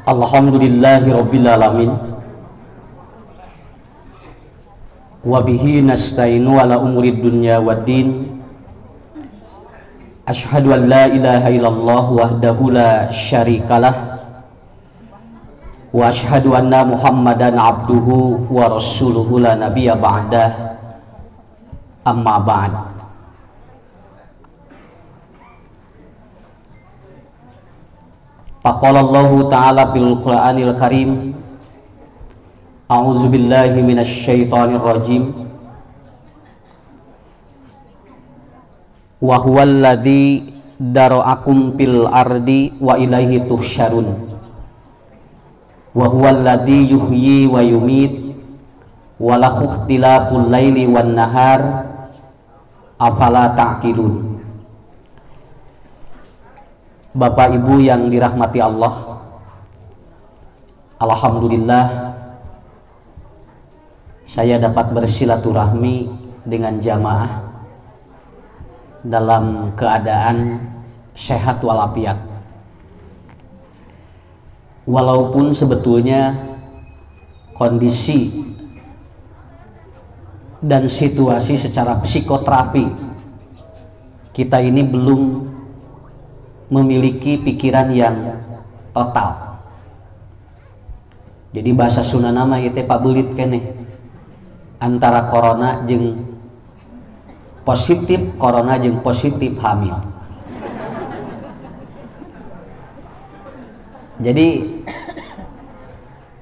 Alhamdulillahi rabbil alamin. Wa bihi nasta'inu ala umurid dunya waddin. Asyhadu an la ilaha illallah wahdahu la syarikalah. Wa asyhadu anna Muhammadan abduhu wa rasuluhu la nabiyya ba'dah. Amma ba'd. Faqala Allahu ta'ala bil Qur'anil Karim, a'udzu billahi minasy syaithanir rajim. Wa huwal ladzi dara'akum fil ardi wa ilaihi tuhsyarun. Wa huwal ladzi yuhyi wa yumit wa lahu ikhtilaful laili wan nahar afala ta'qilun. Bapak Ibu yang dirahmati Allah, alhamdulillah saya dapat bersilaturahmi dengan jamaah dalam keadaan sehat walafiat. Walaupun sebetulnya kondisi dan situasi secara psikoterapi kita ini belum memiliki pikiran yang total. Jadi bahasa Sunda nama itu Pak Belit kene antara corona jeung positif corona jeung positif hamil. Jadi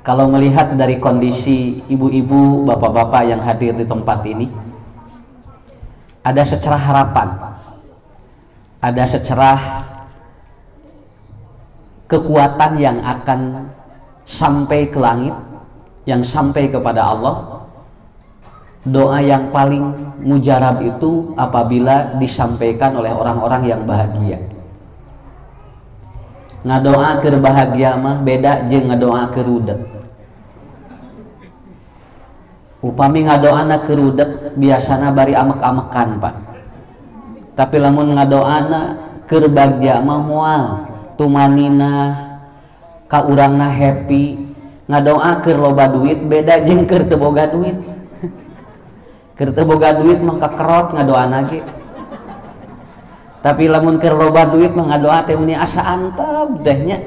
kalau melihat dari kondisi ibu-ibu, bapak-bapak yang hadir di tempat ini, ada secerah harapan, ada secerah kekuatan yang akan sampai ke langit, yang sampai kepada Allah. Doa yang paling mujarab itu apabila disampaikan oleh orang-orang yang bahagia. Ngadoa keur bahagia mah beda jeung ngadoa keur rudek. Upami ngadoana keur rudek biasana bari amek-amekan, Pak. Tapi lamun ngadoana keur bahagia mah moal tumanina ka urangna happy. Ngadoa keur loba duit beda jeung keur teu boga duit. Keur teu boga duit mah kakerot ngadoana ge. Tapi lamun keur loba duit mah ngadoa teh meni asa antep deh nya.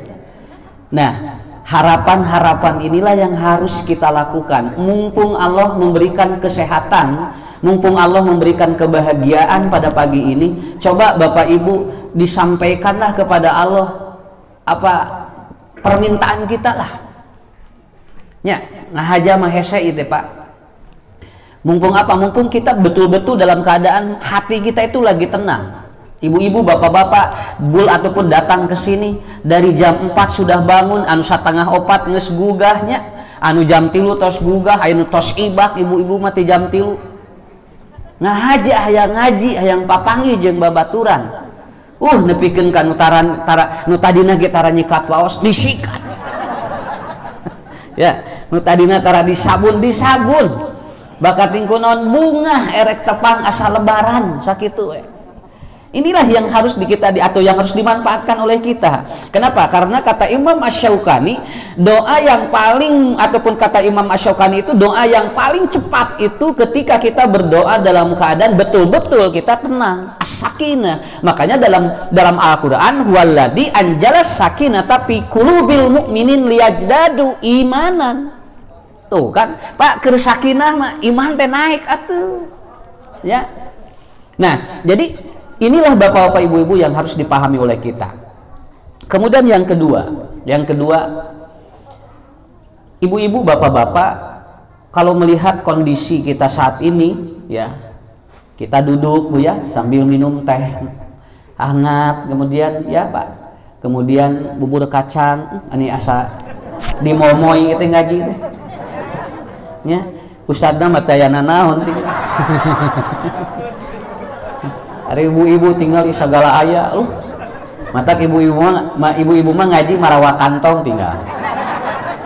Nah, harapan-harapan inilah yang harus kita lakukan. Mumpung Allah memberikan kesehatan, mumpung Allah memberikan kebahagiaan pada pagi ini, coba Bapak Ibu disampaikanlah kepada Allah apa permintaan kita lah. Ya, ngahaja mah hese itu Pak. Mumpung apa? Mumpung kita betul-betul dalam keadaan hati kita itu lagi tenang. Ibu-ibu, bapak-bapak, bul ataupun datang ke sini dari jam 4 sudah bangun, anu satengah 4 geus gugahnya, anu jam 3 tos gugah, anu tos ibak, ibu-ibu mati jam 3. Ngahaja hayang ngaji, hayang papangi jeung babaturan. Nepikeun ka nu tadina ge tara nyikat waos disikat. Ya, nu tadina tara disabun. Bakat tingkunon bunga erek tepang asa lebaran sakitu we. Inilah yang harus atau yang harus dimanfaatkan oleh kita. Kenapa? Karena kata Imam Asy-Syaukani, doa yang paling ataupun kata Imam Asy-Syaukani itu doa yang paling cepat itu ketika kita berdoa dalam keadaan betul-betul kita tenang, as-sakinah. Makanya dalam Al-Qur'an huwallazi anjalas sakinata fi qulubil mu'minin liyajdadu imanan. Tuh kan, Pak, keur sakinah mah iman teh naik atuh. Ya. Nah, jadi inilah bapak-bapak ibu-ibu yang harus dipahami oleh kita. Kemudian yang kedua, ibu-ibu bapak-bapak, kalau melihat kondisi kita saat ini, ya kita duduk Bu ya sambil minum teh hangat, kemudian ya Pak, kemudian bubur kacang, ini asa dimomoy kita ngaji teh, ya ustadna mah teh naon. Hari ibu-ibu tinggal di segala aya loh. Mata ibu-ibu mah ngaji marawa kantong tinggal.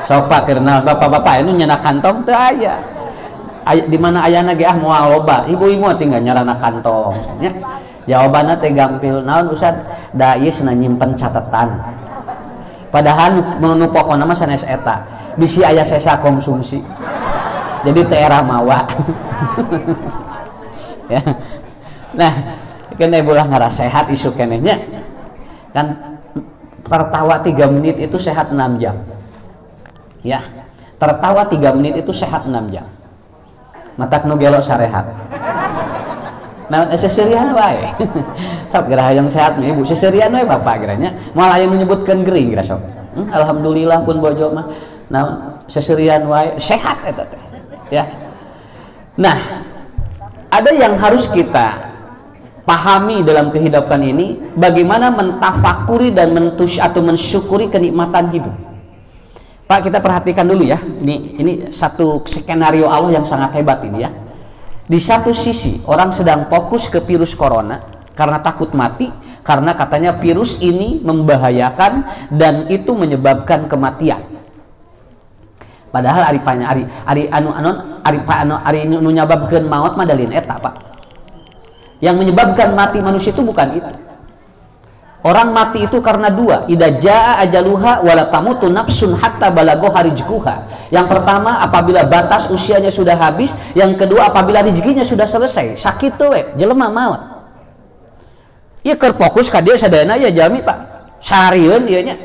Sok Pak karena bapak-bapak itu nyana kantong teu aya. Di mana ayana ge moal loba. Ibu-ibu tinggal nyarana kantong. Jawabannya teh gampil. Naon Ustad? Da ieu cenah nyimpen catatan. Padahal nu pokona mah sanes eta bisi aya sesa konsumsi jadi daerah mawa. Ya. Nah kene ulah ngara sehat isu kenehnya kan tertawa 3 menit itu sehat 6 jam ya, tertawa 3 menit itu sehat 6 jam matak nu gelo sarehat. Nah, seserian wae. Sok gerah yang sehat nih Ibu, seserian wae Bapak geranya. Moal aya menyebutkeun gering geura sok. Alhamdulillah pun bojo mah. Nah, seserian wae sehat eta teh. Ya. Nah, ada yang harus kita pahami dalam kehidupan ini, bagaimana mentafakuri dan mensyukuri kenikmatan hidup. Pak, kita perhatikan dulu ya. Ini satu skenario Allah yang sangat hebat ini ya. Di satu sisi orang sedang fokus ke virus corona karena takut mati, karena katanya virus ini membahayakan dan itu menyebabkan kematian. Padahal ari nu nyababkeun maut mah dalin eta Pak. Yang menyebabkan mati manusia itu bukan itu. Orang mati itu karena 2, idza jaa ajaluha wala tamutu nafsun hatta balagha rizquha. Yang pertama apabila batas usianya sudah habis, yang kedua apabila rezekinya sudah selesai. Sakit tuh we, jelema maut. Ieu keur fokus ka dieu sadayana ya jami Pak. Sarieun ieu nya.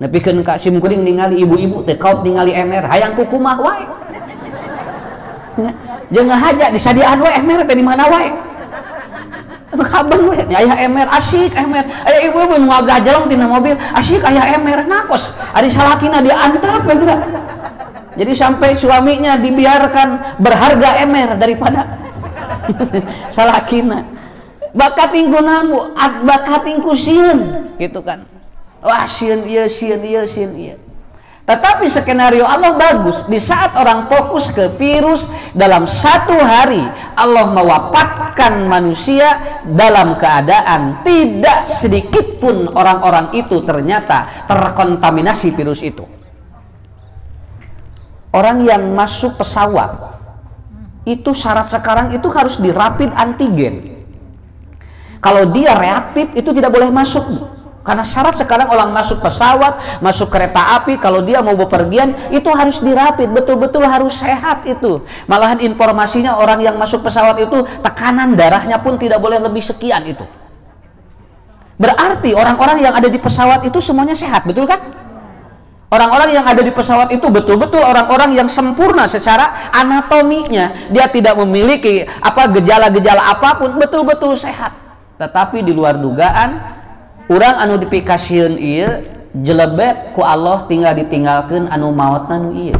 Nepikeun ka sim kuring ningali ibu-ibu teh kaot ningali emer, hayang kukumah wae. Jeung ngahaja disadiaan we emer teh di mana wae. Kabang we aya emer asik emer aya ibu-ibu nu ngagajelong tina mobil asik aya emer nakos ari salakina diantap we geura. Jadi sampai suaminya dibiarkan berharga emer daripada salakina. Bakat tinggunamu bakat tingku sieun gitu kan. Wah sieun ieu sieun ieu sieun ieu. Tetapi skenario Allah bagus. Di saat orang fokus ke virus, dalam 1 hari Allah mewafatkan manusia dalam keadaan tidak sedikit pun orang-orang itu ternyata terkontaminasi virus itu. Orang yang masuk pesawat itu syarat sekarang itu harus di rapid antigen. Kalau dia reaktif itu tidak boleh masuk. Karena syarat sekarang orang masuk pesawat, masuk kereta api, kalau dia mau bepergian itu harus dirapid, betul-betul harus sehat itu. Malahan informasinya orang yang masuk pesawat itu tekanan darahnya pun tidak boleh lebih sekian itu. Berarti orang-orang yang ada di pesawat itu semuanya sehat, betul kan? Orang-orang yang ada di pesawat itu betul-betul orang-orang yang sempurna secara anatominya, dia tidak memiliki gejala-gejala apapun, betul-betul sehat. Tetapi di luar dugaan urang anu dipikasieun ieu jelebet ku Allah tinggal ditinggalkeun anu maotna nu ieu.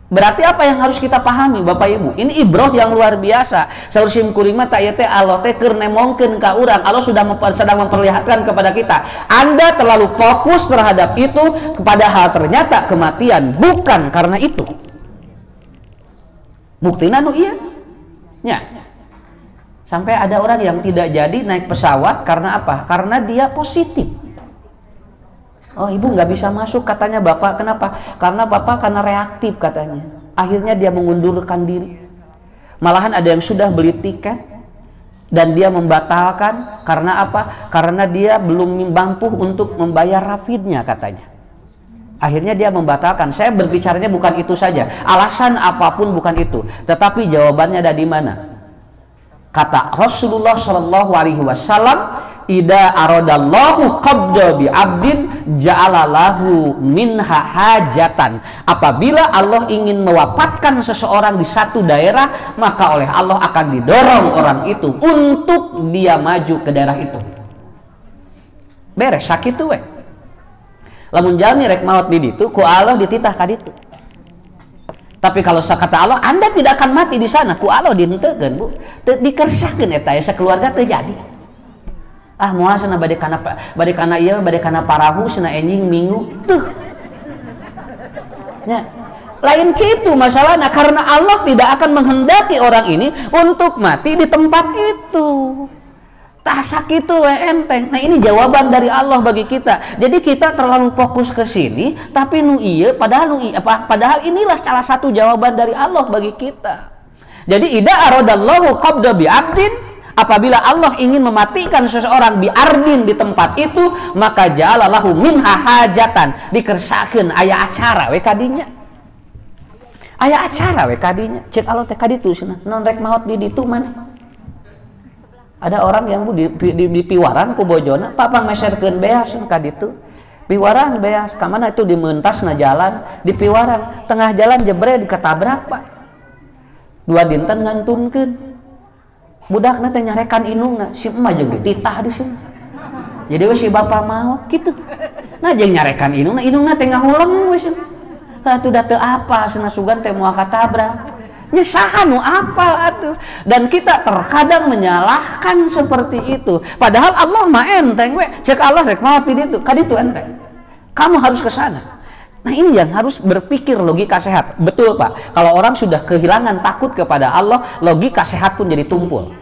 Berarti apa yang harus kita pahami Bapak Ibu? Ini ibroh yang luar biasa. Saur sim kuring mah ta ieu teh Allah teh keur nemongkeun ka urang. Allah sudah sedang memperlihatkan kepada kita. Anda terlalu fokus terhadap itu, padahal ternyata kematian bukan karena itu. Buktina nu ieu nya. Sampai ada orang yang tidak jadi naik pesawat karena apa? Karena dia positif. Oh ibu nggak bisa masuk katanya bapak, kenapa? Karena bapak karena reaktif katanya. Akhirnya dia mengundurkan diri. Malahan ada yang sudah beli tiket dan dia membatalkan karena apa? Karena dia belum mampu untuk membayar rapidnya katanya. Akhirnya dia membatalkan. Saya berbicaranya bukan itu saja. Alasan apapun bukan itu. Tetapi jawabannya ada di mana? Kata Rasulullah Shallallahu Alaihi Wasallam, "Ida aradallahu qabda bi abdin ja'alalahu minha hajatan." Apabila Allah ingin mewafatkan seseorang di satu daerah, maka oleh Allah akan didorong orang itu untuk dia maju ke daerah itu. Beres sakit tuh we. Lamun jalmi rek maot di ditu, ku Allah dititah ka ditu. Tapi kalau kata Allah, Anda tidak akan mati di sana, ku Allah dihenteukeun Bu. Dikersahkeun eta aya sakeluarga teu jadi. Ah moal cenah bade kana ieu, bade kana parahu cenah enjing minggu. Tuh. Nya. Lain kitu masalahna karena Allah tidak akan menghendaki orang ini untuk mati di tempat itu. Tah sakitu we enteng. Nah ini jawaban dari Allah bagi kita. Jadi kita terlalu fokus ke sini, tapi nu ieu padahal padahal inilah salah satu jawaban dari Allah bagi kita. Jadi ida aradallahu qabda bi abdin, apabila Allah ingin mematikan seseorang di ardin di tempat itu, maka ja'alallahu minha hajatan, dikersakeun aya acara we kadinya. Aya acara we kadinya. Cek Allah teh kaditu cenah. Non rek maot di ditu maneh. Ada orang yang di piwaran ku bojona, papang meserkeun beas kaditu. Piwaran beas, ka mana itu di mentasna jalan, di piwaran, tengah jalan jebret ketabrak, Pak. 2 dinten ngantunkeun. Budakna teh nyarekan indungna, si emak jeung dititah di sini. Jadi we si bapa maot kitu. Nah jeung nyarekan indungna teh ngahuleng we cenah. Atuh da teu apa cenah sugan teh moal katabrak. Nya saha nu apal atuh. Dan kita terkadang menyalahkan seperti itu. Padahal Allah mah enteng we. Cek Allah rek maot di ditu, kaditu enteng. Kamu harus ke sana. Nah ini yang harus berpikir logika sehat. Betul Pak, kalau orang sudah kehilangan takut kepada Allah, logika sehat pun jadi tumpul.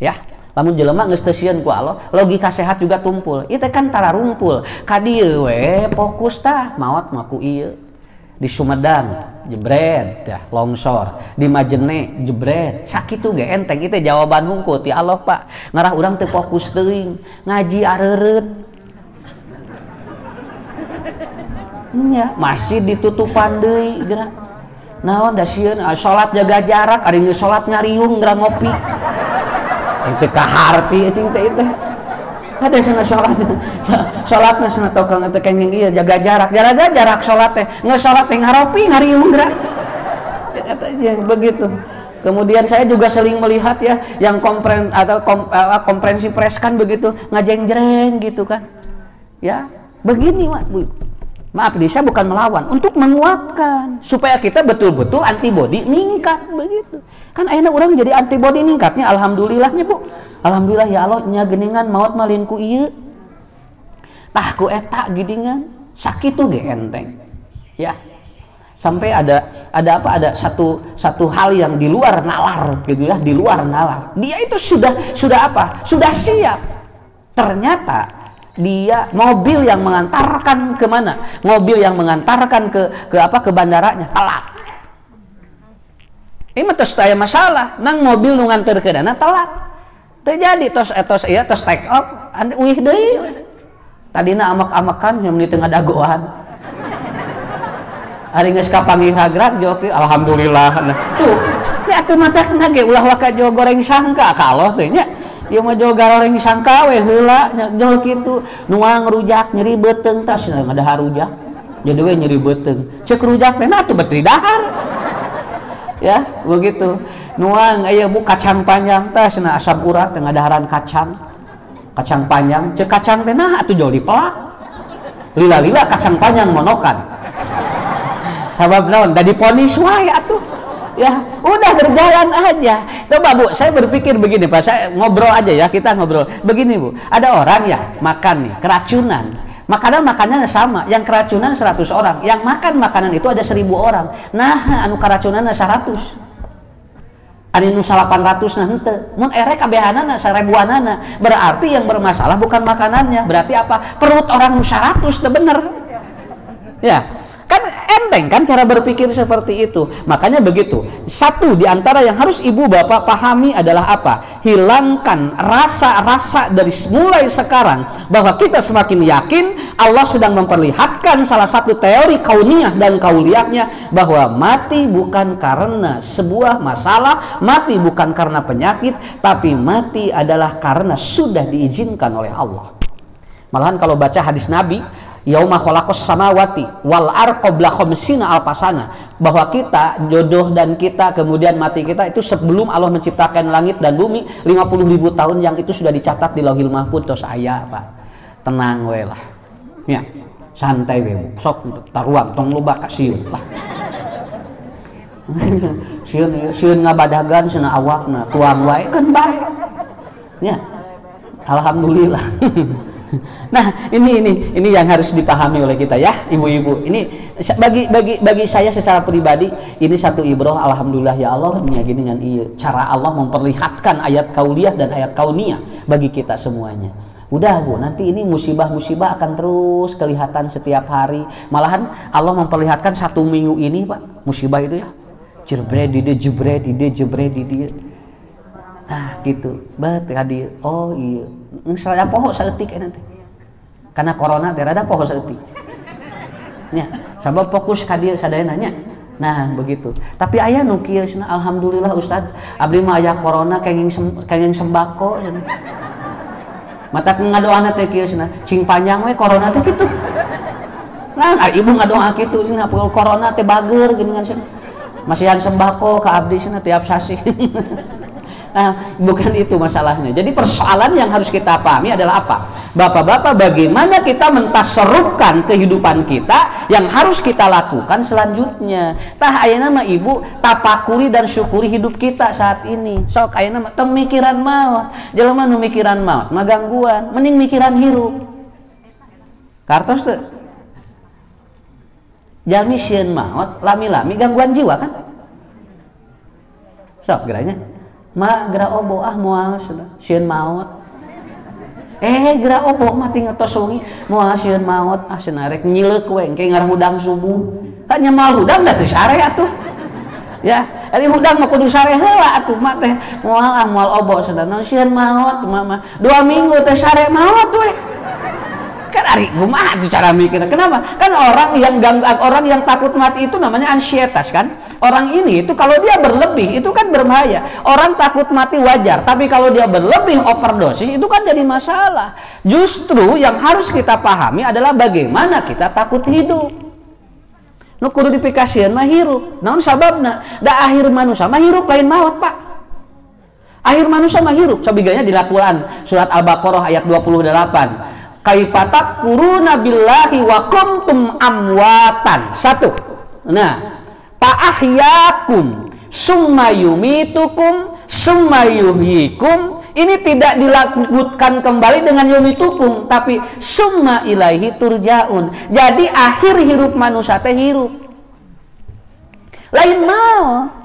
Ya, lamun jelema geus teu sieun ku Allah, logika sehat juga tumpul. Itu kan tara rumpul. Ka dieu we fokus tah maot mah ku ieu. Di Sumedang jebret dah longsor, di Majene jebret. Sakitu ge enteng itu jawaban hungkul ti Allah Pak. Ngarah urang teu fokus teuing, ngaji areureut. Ya, masjid ditutupan deui geura. Naon da sieun salat jaga jarak, ari geus salat ngariung geura ngopi. Itu kaharti cing teh itu. Ada sana salat. Salatna sana tokang teh kenging ieu jaga jarak. Jarak salat teh. Geus salat teh ngaropi ngariung geura. Yang begitu. Kemudian saya juga sering melihat ya yang konferensi pers kan begitu ngajeng-jreng gitu kan. Ya, begini Mak, Bu. Maaf, saya bukan melawan, untuk menguatkan supaya kita betul-betul antibodi meningkat begitu. Kan ayeuna urang jadi antibodi ningkatnya alhamdulillahnya Bu. Alhamdulillah ya Allah nya geuningan maot malin ku ieu. Tah ku eta geuningan sakitu ge enteng. Ya. Sampai ada satu hal yang di luar nalar gitu ya, di luar nalar. Dia itu sudah apa? Sudah siap. Ternyata dia mobil yang mengantarkan ke mana? Mobil yang mengantarkan ke bandaranya telat. Ini mah tos aya masalah. Nang mobil nu nganterkeunana telat. Terjadi tos take off, uih deui. Tadina amek-amekan yang menit tengah dagoan. Ari geus kapanggih ragrak joki alhamdulillah. Nah, tuh. Nih atuh mah teh ge ulah waka jo goreng sangka kaloh teh nya. Ieu mah jo goreng sangka we heula jol kitu nuang rujak nyeri beuteung tah cenah ngadahar rujak jadi we nyeri beuteung ceuk rujak teh atuh betri dahar ya begitu nuang aya bu kacang panjang tah cenah asam urat teh ngadaharan kacang panjang ceuk kacang teh nah atuh jol dipelak lila-lila kacang panjang monokan sabab naon da diponis wae atuh. Ya, udah berjalan aja. Coba Bu, saya berpikir begini Pak, saya ngobrol aja ya, kita ngobrol. Begini Bu, ada orang ya makan nih, keracunan. Makanannya sama, yang keracunan 100 orang, yang makan makanan itu ada 1000 orang. Nah, anu keracunan 100. Anu 800 nah henteu. Mun erek kabehanana 1000-anana, berarti yang bermasalah bukan makanannya, berarti apa? Perut orang 100 teu bener. Ya. Kan enteng kan cara berpikir seperti itu. Makanya begitu. Satu di antara yang harus ibu bapak pahami adalah apa? Hilangkan rasa-rasa dari mulai sekarang bahwa kita semakin yakin Allah sedang memperlihatkan salah satu teori kauniyah dan kauliyahnya bahwa mati bukan karena sebuah masalah, mati bukan karena penyakit, tapi mati adalah karena sudah diizinkan oleh Allah. Malahan kalau baca hadis Nabi yauma khalaqas samawati wal arda qabla khamsina alfasana, bahwa kita jodoh dan kita kemudian mati kita itu sebelum Allah menciptakan langit dan bumi 50.000 tahun yang itu sudah dicatat di Lauhil Mahfuz. Tos aya Pak, tenang we lah ya, santai we sok taruang tong loba ka sieun lah sieun ngabadagan cenah awakna tuang wae kan bae ya alhamdulillah. Nah, ini yang harus dipahami oleh kita ya, ibu-ibu. Ini bagi saya secara pribadi ini satu ibroh. Alhamdulillah ya Allah, ini gini dengan cara Allah memperlihatkan ayat kauliyah dan ayat kauniyah bagi kita semuanya. Udah Bu, nanti ini musibah-musibah akan terus kelihatan setiap hari. Malahan Allah memperlihatkan 1 minggu ini Pak, musibah itu ya. Jebret di dia. Nah gitu bet hadir. Oh iya saya poho saeutik nanti karena corona teh rada poho saeutik nya sabab fokus ka dieu sadayana nya. Nah begitu tapi aya nu kieu cenah alhamdulillah Ustad abdi mah aya corona kenging sembako cenah mata ngadoana teh kieu cenah cing panjang we corona teh kitu. Nah ibu ngadoa kitu cenah corona teh bager geuningan cenah masihan sembako ka abdi cenah tiap sasi. Nah, bukan itu masalahnya. Jadi persoalan yang harus kita pahami adalah apa? Bapak-bapak, bagaimana kita mentasarrufkan kehidupan kita yang harus kita lakukan selanjutnya. Tah ayeuna mah ibu tapakuri dan syukuri hidup kita saat ini. Sok ayeuna mah teu mikiran maut. Jelema nu mikiran maut mah gangguan, mending mikiran hirup. Kartos teu? Jalmi sieun maut, lami-lami gangguan jiwa kan? Sok geranya ma geura obo moal sudah sieun maot geura obo mah tinggal tos wengi moal sieun maot cenah rek nyileuk we engke ngarang hudang subuh kan nyemal hudang da teu sare atuh ya ari hudang mah kudu sare heula atuh mah teh moal obo sudah naon sieun maot mah 2 minggu teh sare maot we kan ari kumaha tuh cara mikirnya. Kenapa? Kan orang yang takut mati itu namanya ansietas kan. Orang ini itu kalau dia berlebih itu kan berbahaya. Orang takut mati wajar, tapi kalau dia berlebih overdosis itu kan jadi masalah. Justru yang harus kita pahami adalah bagaimana kita takut hidup. Nu kudu dipikasieun mah hirup. Naon sababna? Da akhir manusia mah hirup lain maut, Pak. Akhir manusia mah hirup. Sabiganya di Al-Qur'an surat Al-Baqarah ayat 28. Kaifatak kuruna billahi wa kuntum amwatan. 1. Nah, ta'ahyakum summa yumitukum summa yuhyikum. Ini tidak dilakukan kembali dengan yumitukum, tapi summa ilaihi turjaun. Jadi akhir hirup manusia teh hirup. Lain maut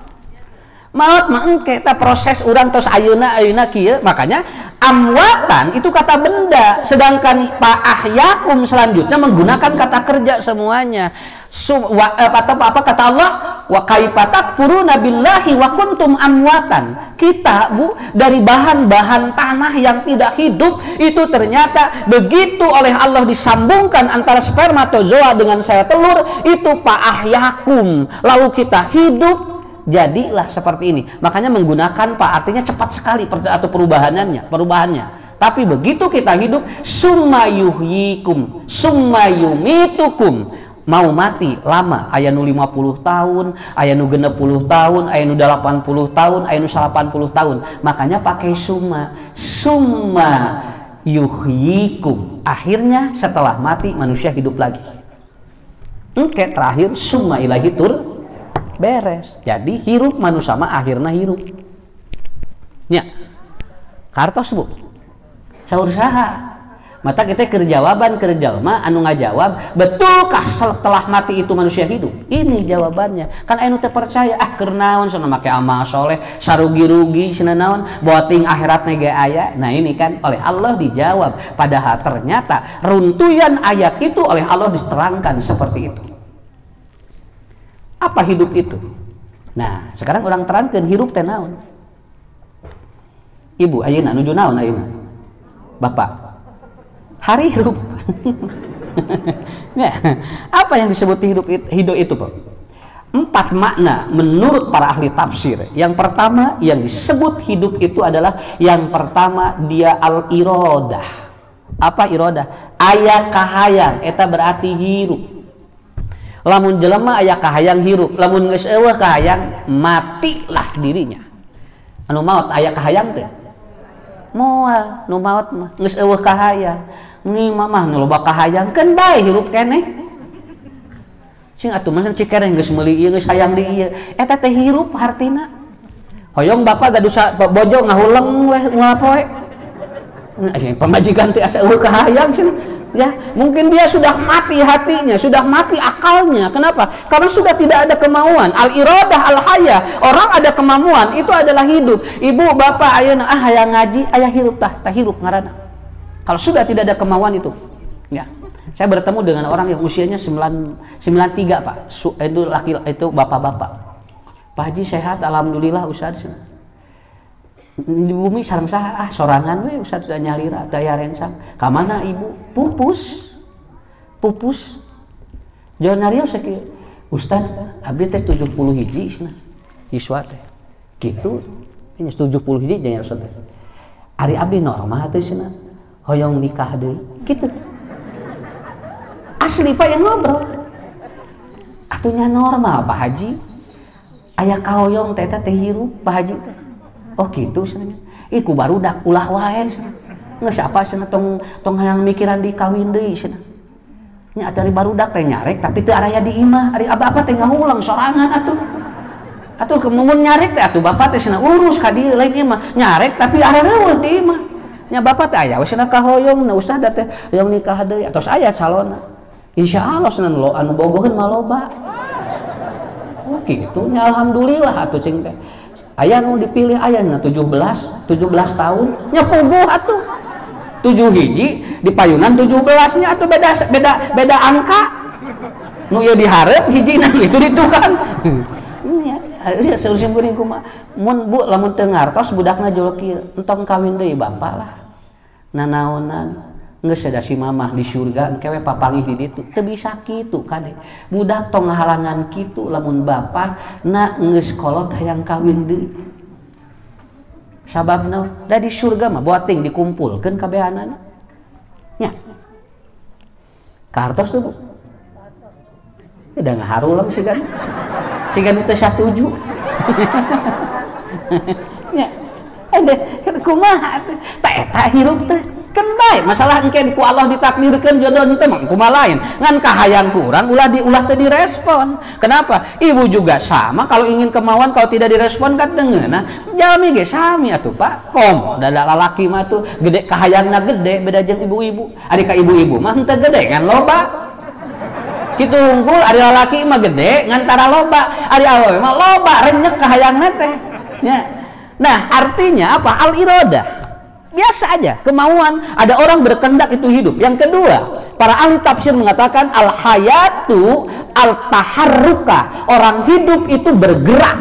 mah engke ta proses urang tos ayeuna kieu. Makanya amwatan itu kata benda, sedangkan ahyakum selanjutnya menggunakan kata kerja semuanya. Apa kata Allah? Wa kaifatak furuna billahi wa kuntum amwatan. Kita dari bahan-bahan tanah yang tidak hidup itu ternyata begitu oleh Allah disambungkan antara spermatozoa dengan sel telur itu ahyakum. Lalu kita hidup. Jadilah seperti ini. Makanya menggunakan artinya cepat sekali atau perubahannya. Tapi begitu kita hidup, summa yuhyikum, summa yumitukum. Mau mati lama, aya nu 50 tahun, aya nu 60 tahun, aya nu 80 tahun, aya nu 80 tahun. Makanya pakai summa yuhyikum. Akhirnya setelah mati manusia hidup lagi. Engke terakhir summa ilahi beres. Jadi hirup manusia mah akhirnya hirup. Nya. Kartos Bu. Saur saha? Mata kita kerjawaban jalma anu ngajawab, betulkah setelah mati itu manusia hidup? Ini jawabannya. Kan anu teh percaya keur naon cenah make amal soleh, sarugi-rugi cenah naon, boting akhiratna ge aya. Nah, ini kan oleh Allah dijawab. Padahal ternyata runtuyan ayat itu oleh Allah diterangkan seperti itu. Apa hidup itu? Nah, sekarang orang terangkan hirup teh naon. Ibu ayeuna nuju naon ayeuna? Bapak. Hari hirup. Nah, apa yang disebut hidup itu, Pak? 4 makna menurut para ahli tafsir. Yang pertama yang disebut hidup itu adalah yang pertama dia al-iradah. Apa iradah? Aya kahayang, eta berarti hirup. Lamun jelema aya kahayang hirup, lamun geus eueuh kahayang matilah dirinya. Anu maot aya kahayang teh? Moal, nu maot mah geus eueuh kahayang. Ni mah nu loba kahayang keun bae hirup keneh. Cing atuh mah cikereh geus meuli ieu geus hayang di ieu. Eta teh hirup hartina. Hoyong bapak gadusa bojo ngahuleng weh moal poe. Pemajikan teh asa eueuh kahayang cenah. Ya, mungkin dia sudah mati hatinya, sudah mati akalnya. Kenapa? Karena sudah tidak ada kemauan. Al-iradah al-haya. Orang ada kemauan, itu adalah hidup. Ibu, bapak, ayeuna hayang ngaji, aya hirup tah hirup ngaranna. Kalau sudah tidak ada kemauan itu. Ya. Saya bertemu dengan orang yang usianya 93, Pak. Itu laki itu bapak-bapak. Pak Haji sehat, alhamdulillah Ustaz. di bumi sareng saha sorangan we Ustaz sudah nyalira daya rensang ka mana ibu pupus jangan narios sakieu Ustaz abdi teh 70 hiji cenah siswa teh kitu nya 70 hiji nya Ustaz ari abdi normal teh cenah hoyong nikah deui kitu asli Pak yang ngobrol atunya normal Pak Haji aya kahoyong teh teh hirup Pak Haji teh oh gitu cenah iku barudak ulah wae cenah geus apa cenah tong hayang mikiran dikawin deui cenah nya atuh barudak teh nyarek tapi teu araya di imah ari apa teh ngahulang sorangan atuh kemumun nyarek teh atuh bapak teh cenah urus ka dieu lain imah nyarek tapi areureut di imah nya bapak teh aya we cenah kahoyong na ustad teh hoyong nikah deui atos aya salona insyaallah cenah anu bogoheun mah loba oh kitu nya alhamdulillah atuh cing teh aya nu dipilih aya na 17 tahun nya puguh atuh 7 hiji di payunan 17 nya atuh beda angka nu ieu dihareup hijina itu ditukang nya seusim kuring kumaha mun bu lamun teu ngartos budakna julek kieu entong kawin deui bapak lah nanaonan geus ada si mamah di surga engke we papangih di ditu teu bisa kitu kade budak tong ngahalangan kitu lamun bapak na geus kolot hayang kawin deui sababna da di surga mah boating dikumpulkeun kabehanana nya kartos tuh bu udah ngaharulang sigan teu satuju nya ada kumaha teh eta hirup teh kan bae masalah engke ku Allah ditakdirkeun jodoh teh mah kumaha lain ngan kahayang kurang ulah teu direspon kenapa ibu juga sama kalau ingin kemauan kalau tidak direspon kan dengeuna jalmi ge sami atuh Pak kom da lalaki mah tuh gede kahayangna gede beda jeung ibu-ibu ari ka ibu-ibu mah henteu gede kan loba kitu unggul ari lalaki mah gede ngan tara loba ari awewe mah loba renyek kahayangna teh nya nah artinya apa al iradah biasa aja kemauan ada orang berkehendak itu hidup yang kedua para ahli tafsir mengatakan al hayatu al taharruka orang hidup itu bergerak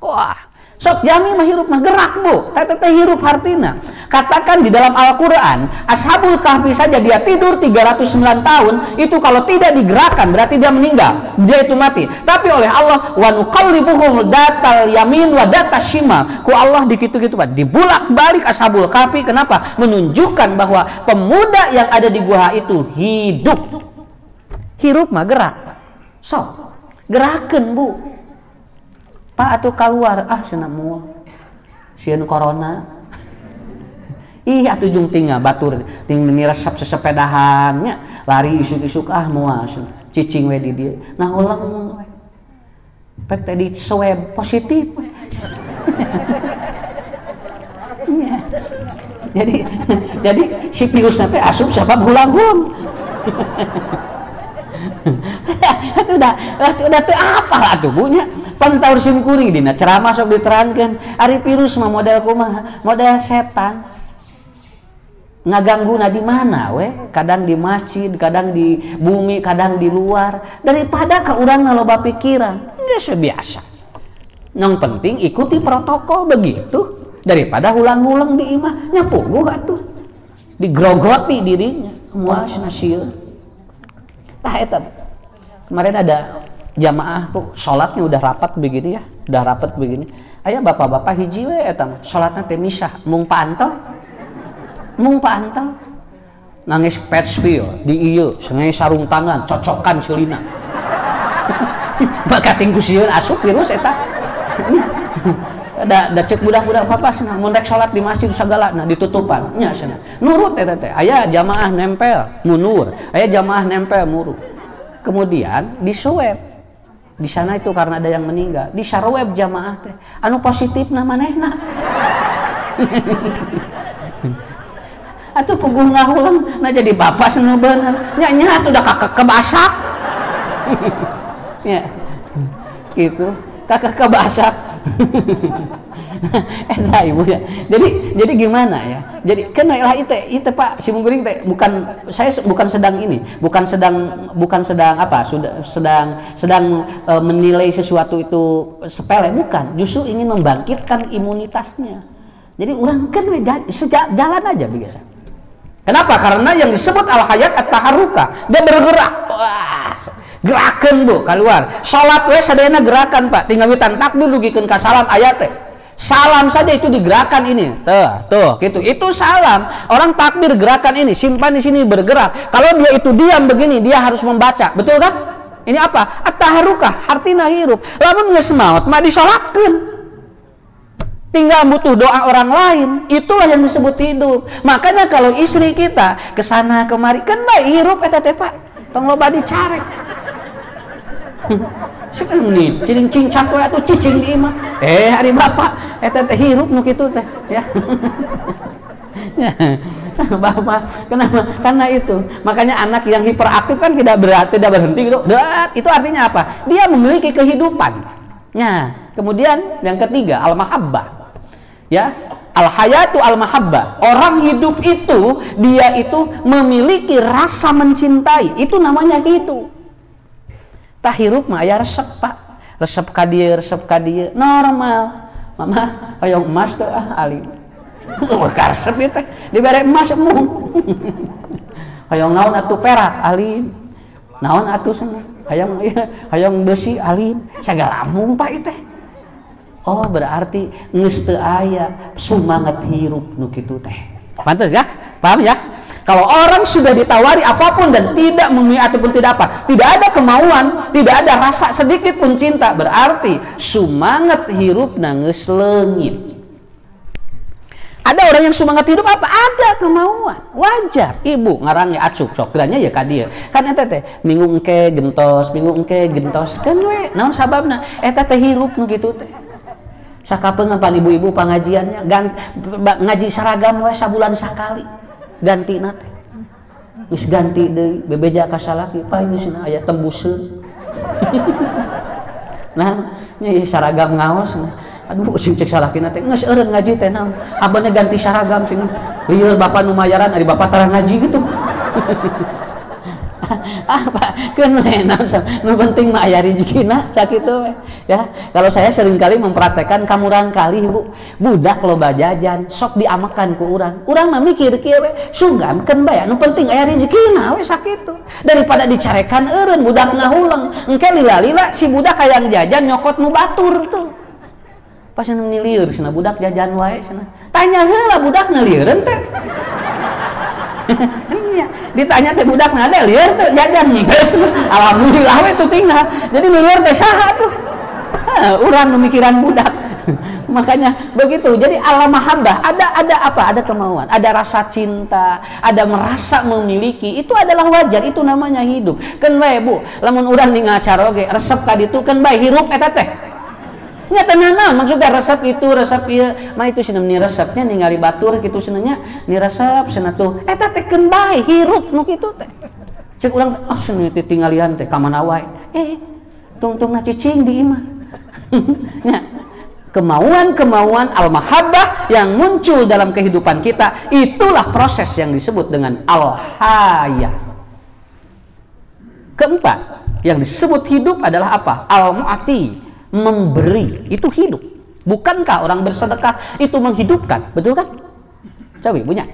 wah sok jami mah hirup mah gerak bu teh hirup hartina katakan di dalam Al-Quran Ashabul Kahfi saja dia tidur 309 tahun itu kalau tidak digerakkan berarti dia meninggal dia itu mati tapi oleh Allah wa nuqallibuhum datal yamin wa datas shimal ku Allah dikitu-kitu Pak dibulak balik Ashabul Kahfi kenapa menunjukkan bahwa pemuda yang ada di gua itu hirup mah gerak sok gerakeun bu Pak atuh keluar cenah moal sieun corona ih atuh jung tinggal batur ting niresep sesepedahan nya lari isuk-isuk moal cicing we di dieu ngahulang pek teh di swab positif jadi si virusna teh asup sabab hulagun atuh udah teu apal atuh bunya pantaur sim kuring dina ceramah sok diterangkeun ari virus mah model kumaha model setan ngagangguna di mana we kadang di masjid kadang di bumi kadang di luar daripada ka urangna loba pikiran geus biasa yang penting ikuti protokol begitu daripada ulang-ulang di imah nya puguh atuh digrogoti dirinya moal cenah sieun tah eta kemarin ada jamaah tuh sholatnya udah rapat begini ya udah rapat begini aya bapak-bapak hiji we eta mah sholatna teh misah mung pantel nangis pet spill di ieu sengei sarung tangan cocokan ceulina bakating ku sieun asup virus eta ada cek budak-budak papas nah mun rek salat di masjid sagalana ditutupan nya cenah nurut eta teh aya jamaah nempel munur aya jamaah nempel murut kemudian di swab di sana itu karena ada yang meninggal di sarweb jamaah teh anu positif na manehna atuh puguh ngahulang na jadi bapak cenah bener nya atuh udah kakek kebasak ya gitu kakek kebasak Eta ibu ya. Jadi gimana ya? Jadi kan lah itu Pak si Mungguring teh saya bukan sedang apa sedang menilai sesuatu itu sepele, bukan. Justru ingin membangkitkan imunitasnya. Jadi orang kan jalan aja biasa. Kenapa? Karena yang disebut al-hayat at-taharuka, dia bergerak. Wah, gerakan Bu keluar. Salat we sadayana gerakan Pak. Tinggal witan takbir dugikeun ka salam ayat teh. Salam saja itu digerakkan ini. Tuh, gitu. Itu salam. Orang takbir gerakan ini, simpan di sini bergerak. Kalau dia itu diam begini, dia harus membaca. Betul kan? Ini apa? At-taharuka, hartina hirup. Lamun geus maot mah disolatkeun. Tinggal butuh doa orang lain, itulah yang disebut hidup. Makanya kalau istri kita kesana kemari kan baik hirup eta teh Pak, tong loba dicarek. Sik nih cicing cak we atuh cicing di imah. Hari bapak eta teh hirup nu kitu teh ya. Bapak kenapa? Karena itu. Makanya anak yang hiperaktif kan tidak berhenti gitu. Itu artinya apa? Dia memiliki kehidupan. Nah, kemudian yang ketiga al-mahabbah. Ya, al-hayatu al-mahabbah. Orang hidup itu dia itu memiliki rasa mencintai. Itu namanya hidup. Tah hirup mah aya resep Pak. Resep ka dieu normal. Mama hoyong emas teh alim. Karesep ieu teh dibere emas emung. Hoyong naon atuh perak alim. Naon atuh cenah? Hayang besi alim. Sagala amung Pak ieu teh. Oh berarti geus teu aya sumanget hirup nu kitu teh. Pantes ya? Paham ya? Kalau orang sudah ditawari apapun dan tidak memilih ataupun tidak apa, tidak ada kemauan, tidak ada rasa sedikit pun cinta, berarti sumanget hirupna geus leungit. Ada orang yang semangat hidup apa? Ada kemauan. Wajar. Ibu ngarannya acuk sok kiranya ya ka dieu. Kan eta teh minggu engke gentos kan we. Naon sababna? Eta teh hirup nu kitu teh. Sakapeung pan ibu-ibu pengajiannya ngaji seragam we sabulan sakali. Gantina teh. Geus ganti deui bebeja ka salaki, pa ieu cenah aya tembuseun. Nah, nya seragam ngaos. Aduh sing cek salakina teh geus eureun ngaji teh naon abana ganti saragam sing lieur bapak nu mayaran ari bapak tara ngaji gitu. Apa keun we naon nu penting mah aya rezekina sakitu we ya. Kalau saya seringkali mempraktekkan kamurang kali Bu budak loba jajan sok diamakan ku urang mah mikir kieu we sugankeun bae nu penting aya rezekina we sakitu daripada dicarekan eureun budak ngahuleng engke lila-lila si budak hayang jajan nyokot nu batur tuh. Pas nu ngilieur cenah budak jajan wae cenah. Tanya heula budak ngalieureun teh. Ditanya teh budak ngade lieur teh jajan geus. Alhamdulillah we tuh tinggal. Jadi lieur teh saha tuh? Urang nu mikiran budak. Makanya begitu. Jadi al-mahabbah ada apa? Ada kemauan, ada rasa cinta, ada merasa memiliki. Itu adalah wajar, itu namanya hidup. Keun wae Bu, lamun urang ningacar oge resep ka ditu keun bae hirup eta teh. Nya tenan naon maksudnya resep itu resep ieu mah itu cenah ni resepnya ningali batur kitu cenah nya ni resep cenah tuh eta teh keun bae hirup nu kitu teh cek urang cenah teh tinggalian teh ka mana wae tungtungna cicing di imah. Nya kemauan al-mahabbah yang muncul dalam kehidupan kita itulah proses yang disebut dengan al-hayah. Keempat yang disebut hidup adalah apa? Al-mu'ati, memberi, itu hidup. Bukankah orang bersedekah itu menghidupkan? Betul kan? Coba punya.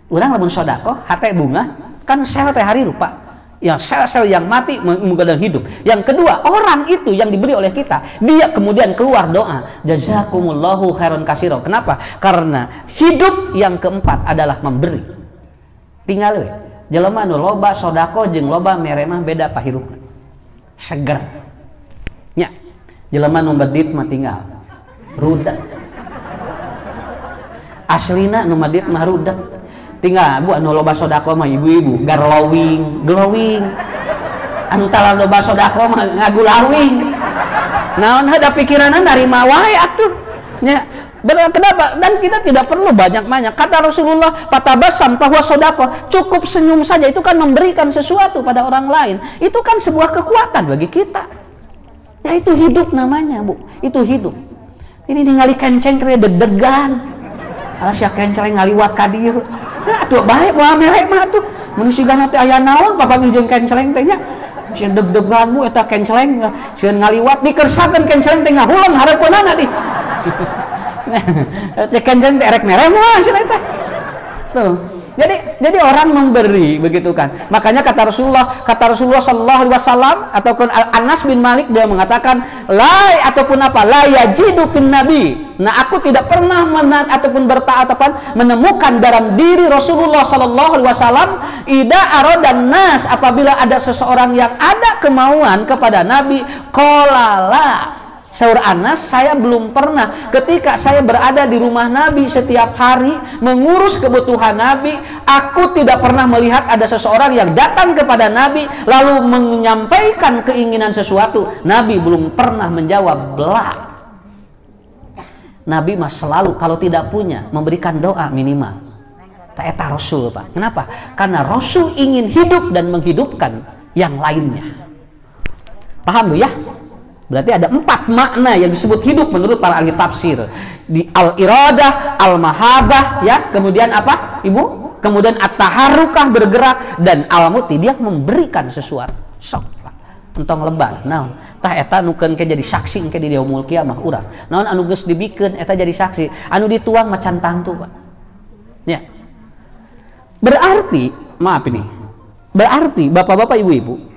Orang lamun sedekah hate bunga, kan sel teh hari rupa. Ya sel-sel yang mati menggandeng hidup. Yang kedua, orang itu yang diberi oleh kita, dia kemudian keluar doa, jazakumullahu khairan katsira. Kenapa? Karena hidup yang keempat adalah memberi. Tinggal we, jelema nu loba sedekah jeung loba mere mah beda pahirupna. Seger. Nya jelema nu medit mah tinggal rudak. Aslina nu medit mah rudak. Tinggal Bu anu loba sedekah mah ibu-ibu glowing. Anu tala loba sedekah mah ngagulawing. Naon heuh pikiranna narima wae atuh. Nya kenapa? Dan kita tidak perlu banyak-banyak. Kata Rasulullah, "Patabasam fahuwa sedekah." Cukup senyum saja itu kan memberikan sesuatu pada orang lain. Itu kan sebuah kekuatan bagi kita. Ya itu hidup namanya Bu, itu hidup. Ini ningali kenceng kaya deg-degan. Alas ya kenceng ngaliwat ka dieu. Atuh bae moal mere mah tuh. Mun sigana teh aya naon papanggih jeung kenceng teh nya. Sieun deg-deganmu eta kenceng, sieun ngaliwat dikersakeun kenceng teh ngahulang hareupeunana di. Cek kenceng teh erek mere moal cenah eta. Tuh. Jadi orang memberi begitu kan. Makanya kata Rasulullah sallallahu alaihi wasallam ataupun Anas bin Malik dia mengatakan la ataupun apa la yajidu bin nabi. Nah, aku tidak pernah ataupun menemukan dalam diri Rasulullah sallallahu alaihi wasallam ida aradan nas apabila ada seseorang yang ada kemauan kepada Nabi qalala. Saur Anas, saya belum pernah ketika saya berada di rumah Nabi setiap hari mengurus kebutuhan Nabi, aku tidak pernah melihat ada seseorang yang datang kepada Nabi lalu menyampaikan keinginan sesuatu. Nabi belum pernah menjawab belak. Nabi mah selalu kalau tidak punya memberikan doa minimal. Tak eta Rasul, Pak. Kenapa? Karena Rasul ingin hidup dan menghidupkan yang lainnya. Paham ya? Berarti ada 4 makna yang disebut hidup menurut para ahli tafsir. Di al-iradah, al-mahabah, ya. Kemudian apa, Ibu? Kemudian at-taharrukah, bergerak, dan al-muti, dia memberikan sesuatu. Sok, Pak. Entong lebar. Naon? Tah eta nukeun ke jadi saksi engke di yaumul kiamah urang. Naon anu geus dibikeun eta jadi saksi. Anu dituang macan tantu, Pak. Ya. Berarti, maaf ini. Berarti Bapak-bapak, Ibu-ibu,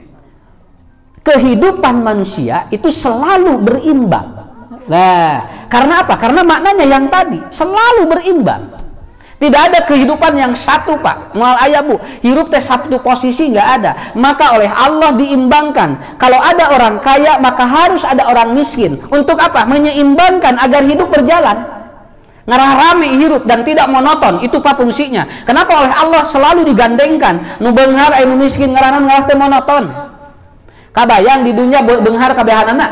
kehidupan manusia itu selalu berimbang. Nah, karena apa? Karena maknanya yang tadi selalu berimbang. Tidak ada kehidupan yang satu, Pak. Moal aya Bu, hirup teh satu posisi nggak ada. Maka oleh Allah diimbangkan. Kalau ada orang kaya, maka harus ada orang miskin. Untuk apa? Menyeimbangkan agar hidup berjalan. Ngarah rame hirup dan tidak monoton, itu Pak fungsinya. Kenapa oleh Allah selalu digandengkan? Nu beunghar anu miskin ngaranan ngarah teh monoton. Kabayang di dunia beunghar kabehanana.